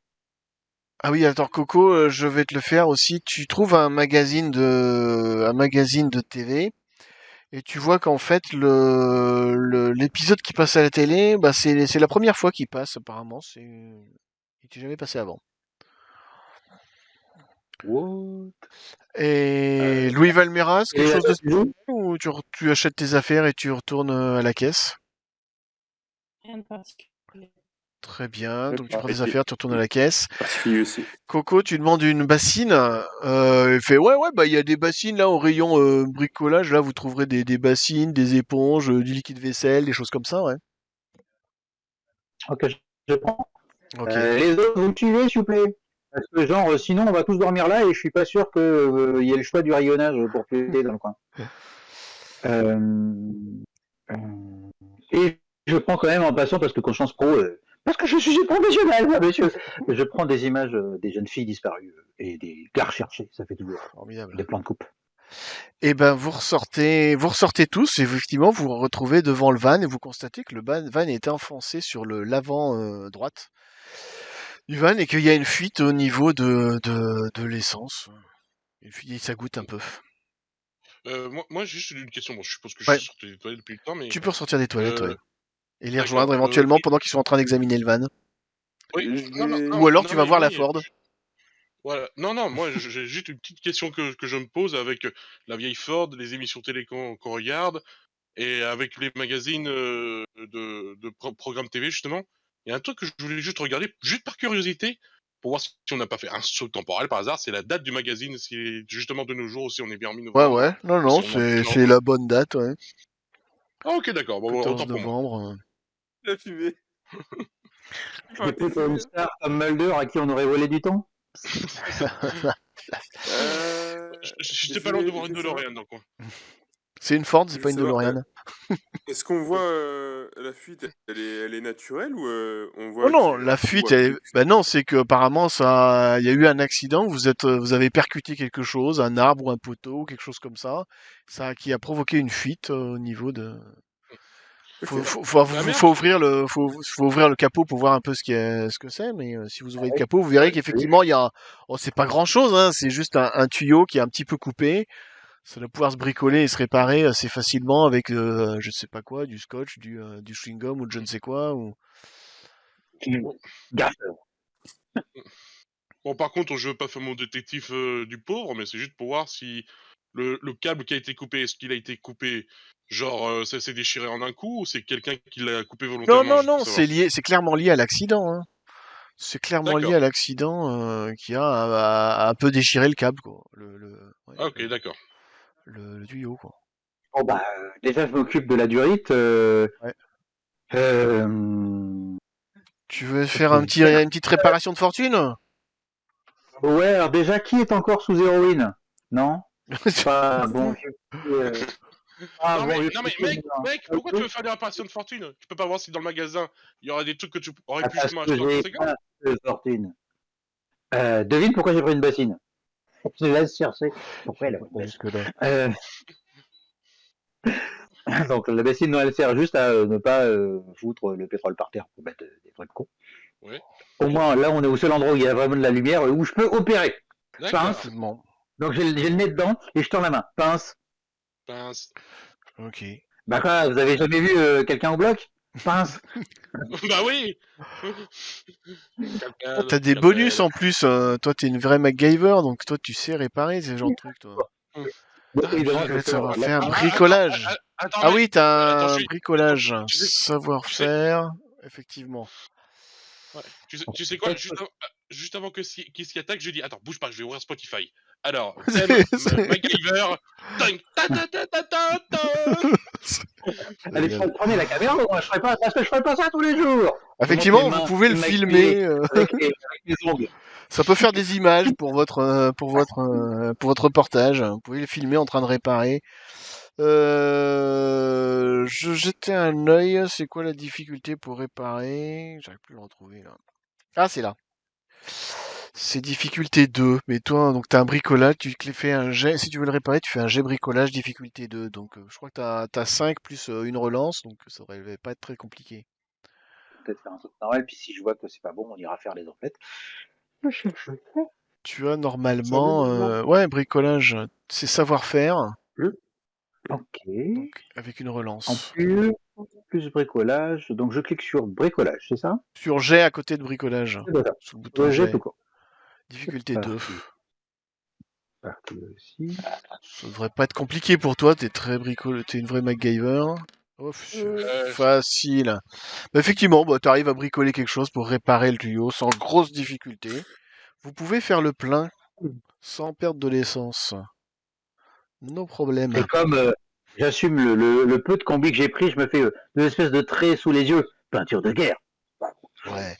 Ah oui, attends Coco, je vais te le faire aussi. Tu trouves un magazine de TV. Et tu vois qu'en fait, l'épisode qui passe à la télé, bah c'est la première fois qu'il passe, apparemment. Il n'était jamais passé avant. What? Et Louis Valmeras, Et quelque chose de la spécial ou tu achètes tes affaires et tu retournes à la caisse? Rien de particulier. Très bien, donc tu prends tes Pareil. affaires, tu retournes à la caisse. Particulier aussi. Coco, tu demandes une bassine. Il fait ouais, bah il y a des bassines là au rayon bricolage. Là, vous trouverez des bassines, des éponges, du liquide vaisselle, des choses comme ça, ouais. Ok, je prends. Ok. Les autres, vous me suivez, s'il vous plaît? Parce que genre, sinon, on va tous dormir là et je suis pas sûr qu'il y ait le choix du rayonnage pour péter dans le coin. Euh, euh, et je prends quand même en passant, parce que conscience pro, parce que je suis professionnel, moi, monsieur, je prends des images des jeunes filles disparues et des gars recherchés. Ça fait toujours Formidable. des plans de coupe. Et ben vous ressortez tous et effectivement vous vous retrouvez devant le van et vous constatez que le van est enfoncé sur l'avant droite du van et qu'il y a une fuite au niveau de l'essence. Et puis ça goûte un peu. Moi, j'ai juste une question. Bon, je suppose que Ouais. je suis sorti des toilettes depuis le temps, mais Tu peux ressortir des toilettes, ouais. Et les d'accord, rejoindre éventuellement pendant qu'ils sont en train d'examiner le van. oui. Je Non, vais- Ou alors non, tu vas mais voir la oui, Ford. voilà. Non, moi, j'ai juste une petite question que je me pose avec la vieille Ford, les émissions télé qu'on regarde, et avec les magazines de programmes TV, justement. Il y a un truc que je voulais juste regarder, juste par curiosité, pour voir si on n'a pas fait un saut temporel par hasard, c'est la date du magazine, si justement de nos jours, si on est bien en Ouais, mi-novembre, ouais. Non, ou si non, on a bien c'est la bonne date, ouais. Ah, ok, d'accord, bon, 14 autant pour moi. novembre. La fumée. C'est plutôt une star comme Mulder à qui on aurait volé du temps. J'étais pas loin de voir une DeLorean dans le coin. C'est une Ford, c'est Je pas veux une savoir, DeLorean. est-ce qu'on voit la fuite, elle est naturelle ou on Oh voit non, qu'il y a la un trou fuite, avec bah non, c'est que apparemment il y a eu un accident, vous avez percuté quelque chose, un arbre ou un poteau, quelque chose comme ça, qui a provoqué une fuite au niveau de. Ok. Ah merde, Faut ouvrir le capot pour voir un peu ce que c'est, mais si vous ouvrez le capot, vous verrez Ouais. qu'effectivement c'est pas grand chose, hein, c'est juste un tuyau qui est un petit peu coupé. Ça doit pouvoir se bricoler et se réparer assez facilement avec, je sais pas quoi, du scotch, du chewing-gum ou de je ne sais quoi. Gaffe. Bon, par contre, je veux pas faire mon détective du pauvre, mais c'est juste pour voir si le câble qui a été coupé, est-ce qu'il a été coupé, genre, ça s'est déchiré en un coup, ou c'est quelqu'un qui l'a coupé Non, volontairement, non, juste pour non, savoir. c'est clairement lié à l'accident, hein. C'est clairement lié D'accord. à l'accident qui a un peu déchiré le câble, quoi. Ouais, Ah, ok, d'accord. le tuyau, quoi. Bon, bah, déjà, je m'occupe de la durite. Ouais. Euh, Tu veux faire une petite réparation de fortune? Ouais, alors déjà, qui est encore sous héroïne? Non? Pas bon. Ah, Non, bon, mais, je non, mais sais mec, pas. mec, pourquoi tu veux faire des réparations de fortune? Tu peux pas voir si dans le magasin, il y aura des trucs que tu aurais pu Parce justement que acheter en j'ai conséquence? pas de fortune. Devine pourquoi j'ai pris une bassine. Je laisse chercher. Pourquoi elle a pris une bassine? Jusque-là. Donc la bassine, non, elle sert juste à ne pas foutre le pétrole par terre pour mettre des trucs cons. Ouais. Au moins, là, on est au seul endroit où il y a vraiment de la lumière, où je peux opérer. D'accord. Pince. Effectivement. Donc j'ai le nez dedans et je tends la main. Pince. Pince. Ok. Bah quoi, vous avez jamais vu quelqu'un au bloc? Pince. Bah oui! Ah, t'as des bonus en plus. Toi, t'es une vraie MacGyver, donc toi, tu sais réparer ce genre de trucs, toi. Donc, Ah, évidemment, Je vais je fais savoir-faire, attends, bricolage. attends, Ah mec. oui, t'as Attends, un bricolage, tu sais, savoir-faire, effectivement. ouais, tu sais quoi? Juste avant qu'il s'y attaque, je dis, attends, bouge pas, je vais ouvrir Spotify. Alors, thème MacGyver. Tang, ta ta ta ta ta ta. Allez, prenez la caméra, moi je ferai pas, parce que je ferai pas ça tous les jours. Effectivement, Je monte vous les mains, pouvez le une filmer. avec les ongles. Ça peut faire des images pour votre reportage. Vous pouvez le filmer en train de réparer. Je jetais un œil. C'est quoi la difficulté pour réparer? J'arrive plus à le retrouver là. Ah, c'est là. C'est difficulté 2. Mais toi, donc t'as un bricolage, tu fais un jet. Si tu veux le réparer, tu fais un jet bricolage difficulté 2. Donc je crois que t'as 5 plus une relance, donc ça devrait pas être très compliqué. Peut-être faire un truc normal, puis si je vois que c'est pas bon, on ira faire les emplettes. Tu as Ça normalement, va, ouais, bricolage, c'est savoir-faire, Ok. donc avec une En relance. plus bricolage, donc je clique sur bricolage, c'est ça? Sur jet à côté de bricolage, C'est ça. sous le bouton Le jet jet. tout court. Difficulté 2. Parti aussi. Ça devrait pas être compliqué pour toi, t'es une vraie MacGyver. Oh, c'est facile. Bah, effectivement, bah, t'arrives à bricoler quelque chose pour réparer le tuyau sans grosse difficulté. Vous pouvez faire le plein sans perdre de l'essence. No problème. Et comme j'assume le peu de combi que j'ai pris, je me fais une espèce de trait sous les yeux. Peinture de guerre. Ouais.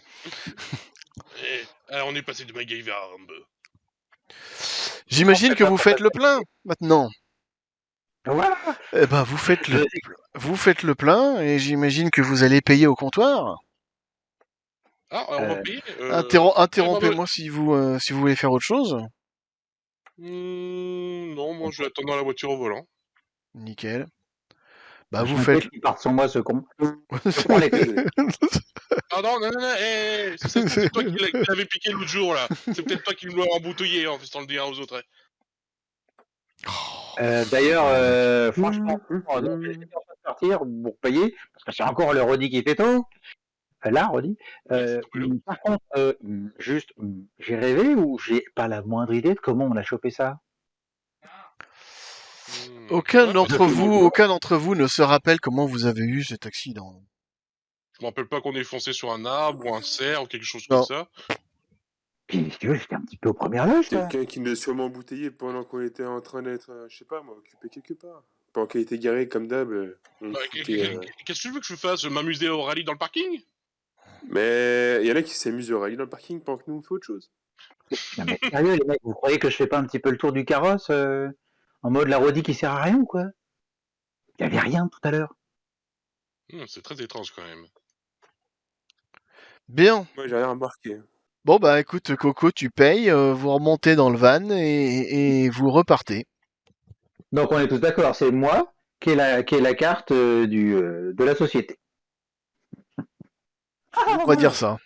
Alors, on est passé de MacGyver à Rambo. J'imagine que vous faites le plein maintenant. Voilà. Eh ben, vous faites le plein et j'imagine que vous allez payer au comptoir. Ah, on va payer Interrompez-moi si vous voulez faire autre chose. Non, moi je vais attendre dans la voiture au volant. Nickel. Bah, Je vous faites. qu'il parte sans moi, ce con. Ah non, c'est toi qui l'avais piqué l'autre jour là. C'est peut-être toi qui me l'as embouteillé en faisant le dire aux autres. D'ailleurs, franchement, j'étais en train de partir pour payer, parce que c'est encore le Rodi qui fait tôt. Là, Rodi. Par contre, juste, j'ai rêvé ou j'ai pas la moindre idée de comment on a chopé ça? Aucun d'entre vous ne se rappelle comment vous avez eu cet accident. Je me rappelle pas qu'on est foncé sur un arbre ou un cerf ou quelque chose comme ça. Puis, si tu veux, j'étais un petit peu aux premières loges. Quelqu'un qui nous a sûrement embouteillé pendant qu'on était en train d'être, je sais pas moi, occupé quelque part. Pendant qu'il était garé comme d'hab. Qu'est-ce que tu veux que je fasse? M'amuser au rallye dans le parking? Mais il y en a qui s'amusent au rallye dans le parking pendant que nous on fait autre chose. Non, mais sérieux, les mecs, vous croyez que je fais pas un petit peu le tour du carrosse en mode la Rodi qui sert à rien ou quoi? Il y avait rien tout à l'heure. C'est très étrange quand même. Bien. Moi j'ai rien remarqué. Bon bah écoute Coco, tu payes, vous remontez dans le van et vous repartez. Donc on est tous d'accord, c'est moi qui ai la carte de la société. On va dire ça.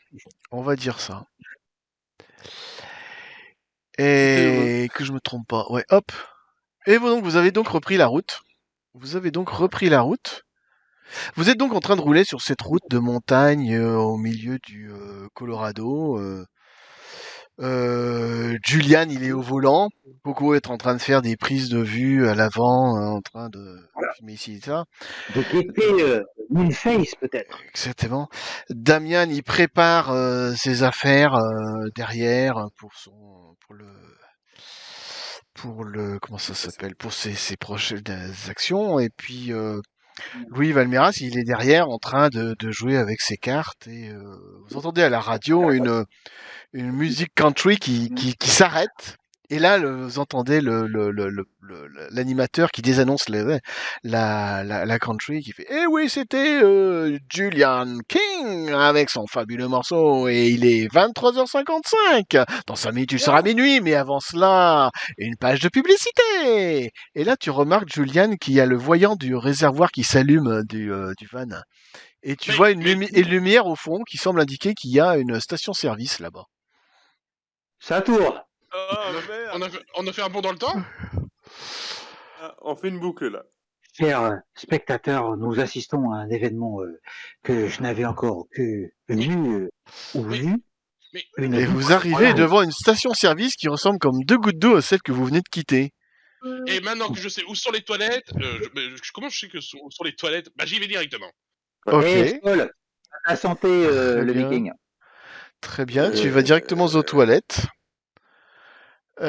Et que je me trompe pas. Ouais, hop. Et vous avez donc repris la route. Vous êtes donc en train de rouler sur cette route de montagne au milieu du Colorado. Julian, il est au volant. Coco est en train de faire des prises de vue à l'avant, en train de filmer ici et ça. De guetter Moonface, peut-être. Exactement. Damian, il prépare ses affaires derrière pour le comment ça s'appelle, pour ses prochaines actions. Et puis Louis Valmeras, il est derrière en train de jouer avec ses cartes. Et vous entendez à la radio une musique country qui s'arrête Et là, vous entendez l'animateur qui désannonce la country, qui fait Eh oui, c'était Julian King avec son fabuleux morceau, et il est 23h55. Dans 5 minutes, il sera minuit, mais avant cela, une page de publicité. Et là, tu remarques, Julian, qu'il y a le voyant du réservoir qui s'allume du van. Et tu vois une lumière au fond qui semble indiquer qu'il y a une station-service là-bas. Ça tourne. Oh, merde. On a fait un bond dans le temps. Ah, on fait une boucle là. Chers spectateurs, nous assistons à un événement que je n'avais encore que vu ou vu. Et vous arrivez devant une station-service qui ressemble comme 2 gouttes d'eau à celle que vous venez de quitter. Et maintenant que je sais où sont les toilettes, comment je sais que où sont les toilettes? Bah j'y vais directement. Ok. Et Paul, à santé Très le bien. viking. Très bien, tu vas directement aux toilettes. Vous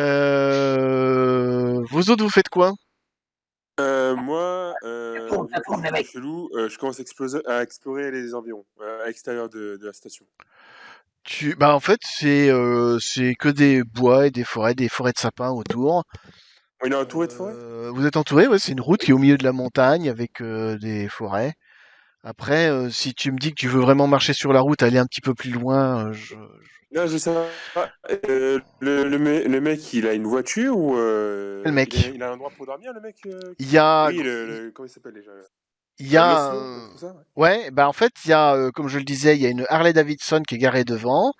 autres, vous faites quoi? Moi, tourne, les mecs. chelou, je commence à explorer les environs, à l'extérieur de la station. En fait, c'est que des bois et des forêts de sapins autour. On est entouré de forêts? Vous êtes entouré, ouais, c'est une route qui est au milieu de la montagne avec des forêts. Après, si tu me dis que tu veux vraiment marcher sur la route, aller un petit peu plus loin, Non, je sais pas. Le mec, il a une voiture ou Le mec. il a un endroit pour dormir, le mec Il y a, Oui, comment il s'appelle déjà? il y a, L'Oslo, tout ça, ouais. ouais, bah en fait, il y a, comme je le disais, il y a une Harley Davidson qui est garée devant,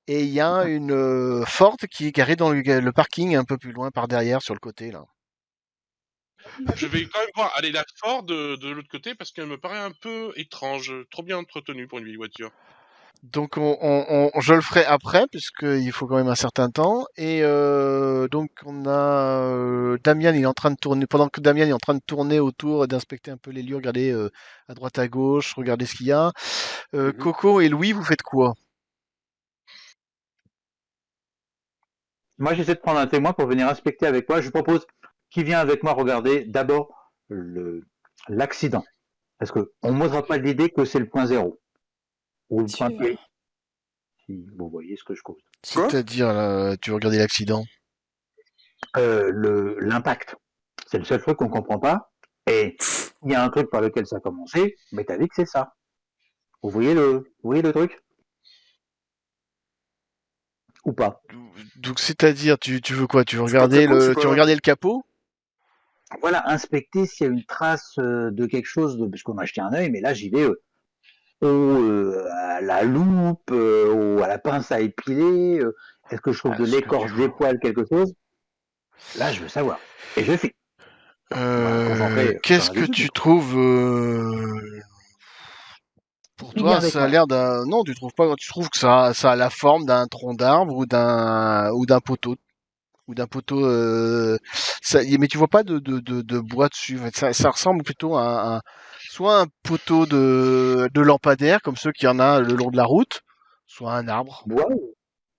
et il y a une Ford qui est garée dans le parking un peu plus loin par derrière sur le côté là. Je vais quand même voir aller la Ford de l'autre côté parce qu'elle me paraît un peu étrange, trop bien entretenue pour une vieille voiture. Donc je le ferai après puisqu'il faut quand même un certain temps. Et donc on a Damien, il est en train de tourner. Pendant que Damien est en train de tourner autour, d'inspecter un peu les lieux, regarder à droite à gauche, regarder ce qu'il y a. Coco et Louis, vous faites quoi? Moi, j'essaie de prendre un témoin pour venir inspecter avec moi. Je propose qu'il vienne avec moi regarder d'abord l'accident. Parce qu'on ne m'osera pas l'idée que c'est le point zéro. Ou le point P. Si vous voyez ce que je cause. C'est-à-dire, là, tu veux regarder l'accident? L'impact. C'est le seul truc qu'on ne comprend pas. Et il y a un truc par lequel ça a commencé, mais t'as dit que c'est ça. Vous voyez le truc? Ou pas? Donc c'est-à-dire, tu veux quoi? Tu veux regarder le capot? Voilà, inspecter s'il y a une trace de quelque chose, parce qu'on m'a jeté un œil, mais là j'y vais à la loupe, à la pince à épiler, est-ce que je trouve de l'écorce des poils, quelque chose? Là, je veux savoir. Et je fais. Qu'est-ce que tu trouves pour toi, ça a l'air d'un... Non, tu trouves pas. Tu trouves que ça a la forme d'un tronc d'arbre ou d'un poteau. Ou d'un poteau. Mais tu vois pas de bois dessus. En fait, ça ressemble plutôt à soit un poteau de lampadaire, comme ceux qu'il y en a le long de la route, soit un arbre. Bois.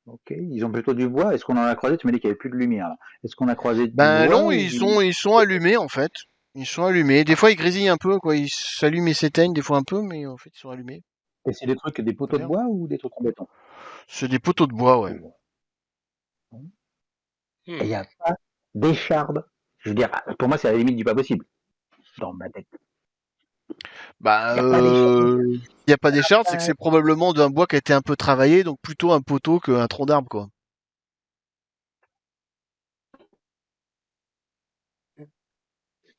Ok, ils ont plutôt du bois. Est-ce qu'on en a croisé? Tu m'as dit qu'il n'y avait plus de lumière. Là. Est-ce qu'on a croisé du bois? Non, ils sont allumés en fait. Ils sont allumés. Des fois, ils grésillent un peu, quoi. Ils s'allument et s'éteignent des fois un peu, mais en fait, ils sont allumés. Et c'est des poteaux de bois ou des trucs en béton? C'est des poteaux de bois, ouais. Et il n'y a pas d'écharde. Je veux dire, pour moi, c'est à la limite du pas possible. Dans ma tête. Il n'y a pas d'écharde, c'est que c'est probablement d'un bois qui a été un peu travaillé, donc plutôt un poteau qu'un tronc d'arbre, quoi.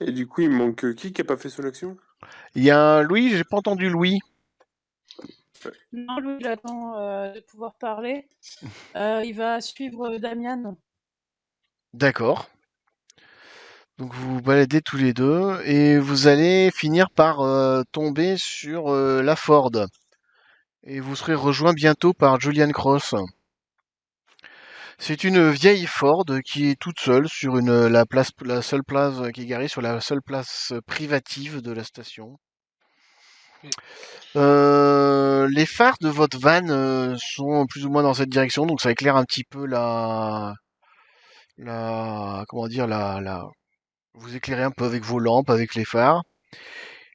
Et du coup, il manque qui a pas fait son action? Il y a un Louis, j'ai pas entendu Louis. Non, Louis, il attend de pouvoir parler. Il va suivre Damien. D'accord. Donc vous vous baladez tous les deux et vous allez finir par tomber sur la Ford. Et vous serez rejoint bientôt par Julian Cross. C'est une vieille Ford qui est toute seule sur la seule place qui est garée sur la seule place privative de la station. Les phares de votre van sont plus ou moins dans cette direction, donc ça éclaire un petit peu vous éclairez un peu avec vos lampes, avec les phares.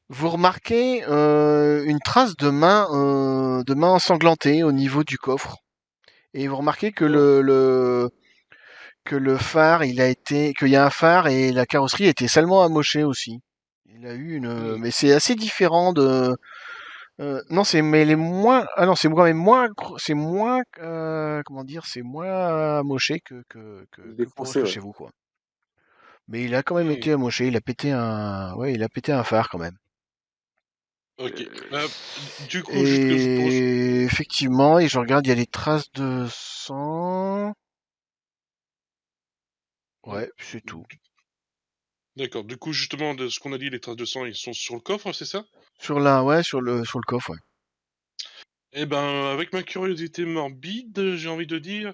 Vous remarquez une trace de main ensanglantée au niveau du coffre. Et vous remarquez que que le phare, qu'il y a un phare et la carrosserie a été salement amochée aussi. Il a eu mais c'est assez différent de. Non, mais les moins. Ah non, c'est quand même moins. C'est moins. Comment dire, c'est moins amoché Défoncé, chez ouais. vous, quoi. Mais il a quand même été amoché. Il a pété un phare quand même. Ok. Du coup, juste que Et effectivement, et je regarde, il y a les traces de sang. Ouais, c'est tout. D'accord. Du coup, justement, de ce qu'on a dit, les traces de sang, ils sont sur le coffre, c'est ça? Sur le coffre, ouais. Eh ben, avec ma curiosité morbide, j'ai envie de dire,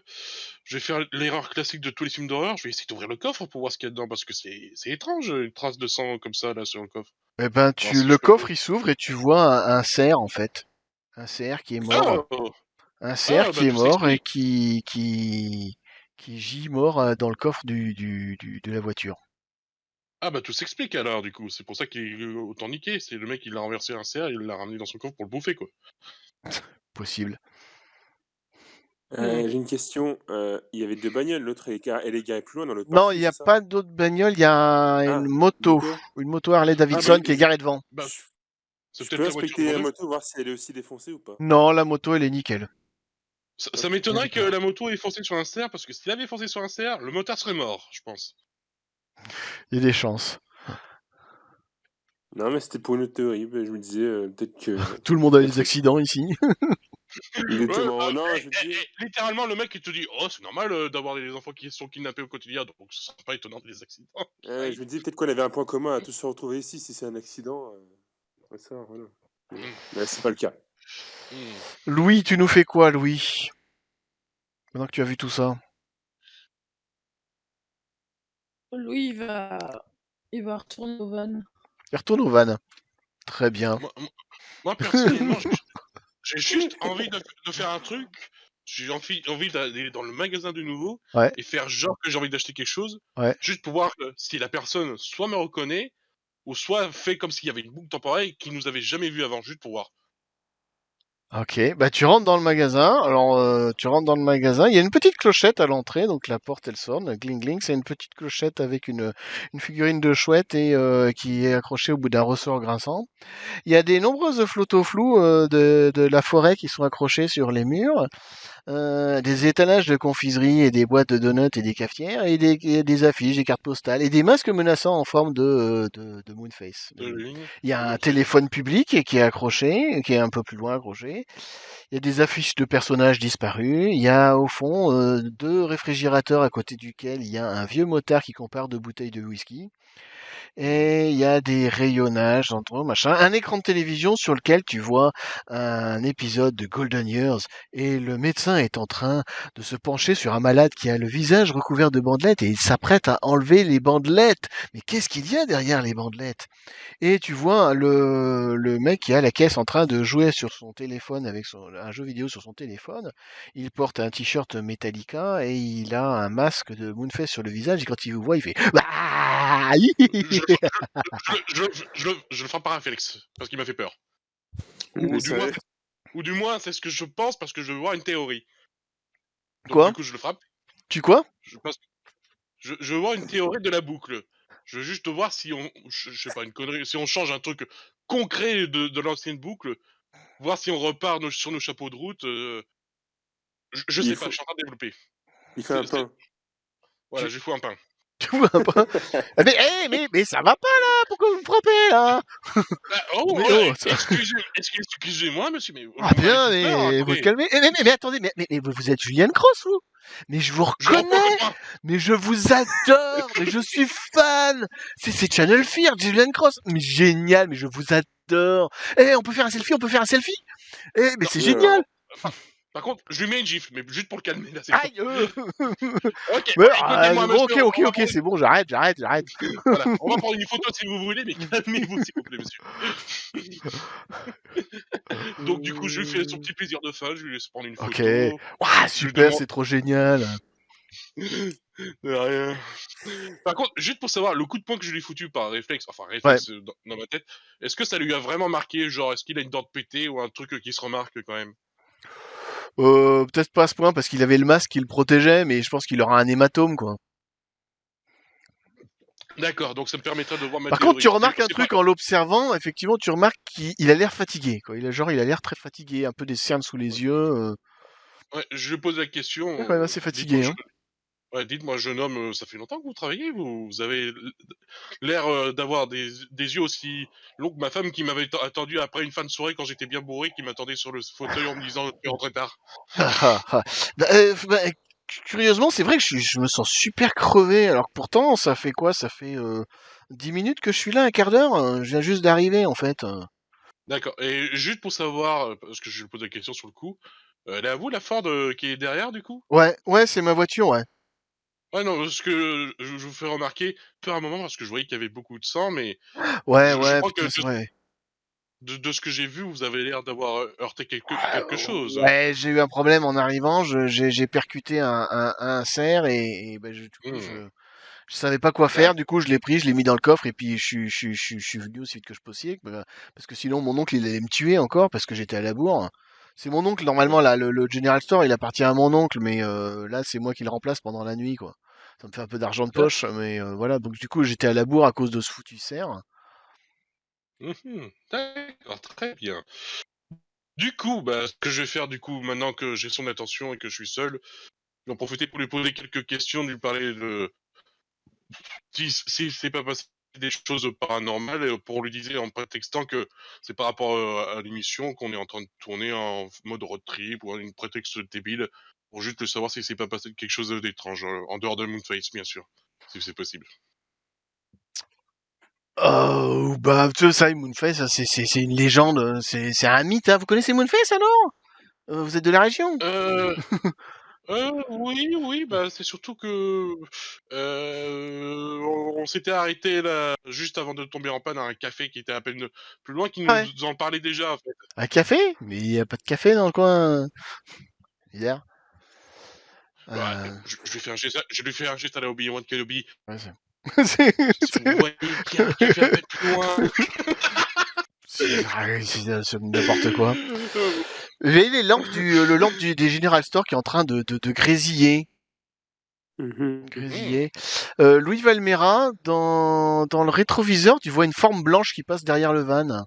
je vais faire l'erreur classique de tous les films d'horreur, je vais essayer d'ouvrir le coffre pour voir ce qu'il y a dedans, parce que c'est étrange, une trace de sang comme ça, là, sur le coffre. Eh ben, Voir si le je peux... coffre il s'ouvre et tu vois un cerf en fait. Un cerf qui est mort. Oh! Un cerf Bah qui est tout mort et s'explique. qui gît mort dans le coffre de la voiture. Ah bah tout s'explique alors, du coup, c'est pour ça qu'il est autant niqué, c'est le mec, il a renversé un cerf, il l'a ramené dans son coffre pour le bouffer, quoi. Possible. J'ai une question. Il y avait 2 bagnoles, l'autre elle est garée plus loin dans l'autre Non, il partie, n'y a c'est ça? pas d'autre bagnole, il y a une Ah, moto. moto. Une moto Harley Ah Davidson bah, qui est garée devant. bah Je c'est je peut-être peux la voiture de inspecter vos la deux. moto, voir si elle est aussi défoncée ou pas? Non, la moto elle est nickel. Ça Ok. m'étonnerait que la moto ait foncé sur un cerf, parce que s'il avait foncé sur un cerf, le motard serait mort, je pense. Il y a des chances. Non, mais c'était pour une autre théorie. Je me disais, peut-être que Tout le monde a un des truc. accidents ici. Exactement. Non, je me disais. Littéralement, le mec, il te dit, oh, c'est normal d'avoir des enfants qui sont kidnappés au quotidien, donc ce serait pas étonnant des accidents. Je me disais peut-être qu'on avait un point commun à tous se retrouver ici si c'est un accident. Ouais, ça, voilà. Mais c'est pas le cas. Louis, tu nous fais quoi, Louis? Maintenant que tu as vu tout ça. Lui, il va retourner au van. Il retourne au van. Très bien. Moi, personnellement, j'ai juste envie de faire un truc. J'ai envie d'aller dans le magasin de nouveau Ouais, et faire genre que j'ai envie d'acheter quelque chose, ouais. juste pour voir si la personne soit me reconnaît, ou soit fait comme s'il y avait une boucle temporelle qui nous avait jamais vu avant, juste pour voir. Ok, bah tu rentres dans le magasin. Alors tu rentres dans le magasin. Il y a une petite clochette à l'entrée, donc la porte elle sonne. Gling gling, c'est une petite clochette avec une figurine de chouette et qui est accrochée au bout d'un ressort grinçant. Il y a des nombreuses photos-floues de la forêt qui sont accrochées sur les murs. Des étalages de confiserie et des boîtes de donuts et des cafetières et des affiches, des cartes postales et des masques menaçants en forme de Moonface. Il y a un Ok. téléphone public qui est accroché, qui est un peu plus loin accroché. Il y a des affiches de personnages disparus. Il y a au fond 2 réfrigérateurs à côté duquel il y a un vieux motard qui compare 2 bouteilles de whisky. Et il y a des rayonnages, entre autres, machin. Un écran de télévision sur lequel tu vois un épisode de Golden Years et le médecin est en train de se pencher sur un malade qui a le visage recouvert de bandelettes et il s'apprête à enlever les bandelettes. Mais qu'est-ce qu'il y a derrière les bandelettes? Et tu vois le mec qui est à la caisse en train de jouer sur son téléphone avec un jeu vidéo sur son téléphone. Il porte un t-shirt Metallica et il a un masque de Moonface sur le visage et quand il vous voit, il fait bah Je le ferai par réflexe, parce qu'il m'a fait peur. Mais ça- Ou du moins, c'est ce que je pense, parce que je veux voir une théorie. Donc Quoi? du coup, je le frappe. Tu quoi? Je veux voir une théorie de la boucle. Je veux juste voir si je sais pas, une connerie, si on change un truc concret de l'ancienne boucle, voir si on repart sur nos chapeaux de route. Je sais pas, je suis en train de développer. Il fait un pain. Voilà, j'ai foutu un pain. Tu vois un peu? Mais ça va pas là? Pourquoi vous me frappez là? Mais oh, ça- Excusez-moi, monsieur, mais Ah vous m'avez bien, fait peur, mais vous attendez. calmez. Mais attendez, mais vous êtes Julian Cross, vous? Mais je vous Je reprends reconnais! le pain. Mais je vous adore! Mais je suis fan! C'est Channel Fear, Julian Cross! Mais génial, mais je vous adore! Eh, on peut faire un selfie, on peut faire un selfie? Eh, mais Non, c'est Oui, génial! par contre, je lui mets une gifle, mais juste pour le calmer, là, c'est tout. Aïe! Ok, Mais, écoutez-moi, bon, monsieur, ok, on va ok, c'est bon, j'arrête. voilà, on va prendre une photo si vous voulez, mais calmez-vous, s'il vous plaît, monsieur. Donc, du coup, je lui fais son petit plaisir de fin, je lui laisse prendre une Ok. photo. Ouah, Je lui super, demande c'est trop génial. de rien. Par contre, juste pour savoir, le coup de poing que je lui ai foutu par réflexe, enfin Ouais. réflexe dans ma tête, est-ce que ça lui a vraiment marqué, genre, est-ce qu'il a une dent de pété ou un truc qui se remarque quand même? Peut-être pas à ce point parce qu'il avait le masque qui le protégeait, mais je pense qu'il aura un hématome, quoi. D'accord, donc ça me permettra de voir ma Par contre, tu théorie. remarques un C'est pas... truc en l'observant, effectivement, tu remarques qu'il a l'air fatigué, quoi. Il a l'air très fatigué, un peu des cernes sous les yeux. Ouais, je lui pose la question. Il est quand même assez Dites-moi, fatigué, hein. ouais, dites-moi, jeune homme, ça fait longtemps que vous travaillez, vous avez l'air d'avoir des yeux aussi longs que ma femme qui m'avait attendu après une fin de soirée quand j'étais bien bourré, qui m'attendait sur le fauteuil en me disant tu rentres tard. Bah, curieusement, c'est vrai que je me sens super crevé, alors que pourtant, ça fait quoi? Ça fait 10 minutes que je suis là, un quart d'heure. Je viens juste d'arriver, en fait. D'accord. Et juste pour savoir, parce que je lui pose la question sur le coup, elle est à vous la Ford qui est derrière du coup? Ouais, c'est ma voiture, ouais. Ouais, non, ce que je vous fais remarquer, peu à un moment, parce que je voyais qu'il y avait beaucoup de sang, mais je crois que Putain, c'est vrai. de ce que j'ai vu, vous avez l'air d'avoir heurté quelque chose. Ouais, j'ai eu un problème en arrivant, j'ai percuté un cerf et ben, du coup, Hmm. je savais pas quoi faire, D'accord. du coup, je l'ai pris, je l'ai mis dans le coffre et puis je suis venu aussi vite que je possible, parce que sinon mon oncle il allait me tuer encore parce que j'étais à la bourre. C'est mon oncle, normalement, Ouais. là, le General Store, il appartient à mon oncle, mais là, c'est moi qui le remplace pendant la nuit, quoi. Ça me fait un peu d'argent de poche, mais voilà. Donc, du coup, j'étais à la bourre à cause de ce foutu cerf. Mhm. D'accord, très bien. Du coup, bah, ce que je vais faire, du coup, maintenant que j'ai son attention et que je suis seul, je vais en profiter pour lui poser quelques questions, de lui parler de si c'est pas passé des choses paranormales, et pour lui dire en prétextant que c'est par rapport à l'émission qu'on est en train de tourner en mode road trip ou un prétexte débile, pour juste le savoir si c'est pas passé quelque chose d'étrange, en dehors de Moonface, bien sûr, si c'est possible. Oh, bah, tu sais, ça, Moonface, ça, c'est une légende, c'est un mythe, hein. Vous connaissez Moonface, alors? Vous êtes de la région? Euh, oui, oui, bah c'est surtout que on s'était arrêté là juste avant de tomber en panne à un café qui était à peine plus loin, qui Ah ouais. nous en parlait déjà en fait. Un café? Mais il y a pas de café dans le coin. Bizarre. Ouais, Euh, je lui fais un geste, je lui fais un geste à la Obi-Wan Kenobi. ouais, c'est Si vous voyez qu'il y a un café à peine plus loin. c'est n'importe quoi. Vous voyez les lampes le lampe des General Store qui est en train de grésiller. Mhm. Grésiller. Louis Valmera, dans le rétroviseur, tu vois une forme blanche qui passe derrière le van.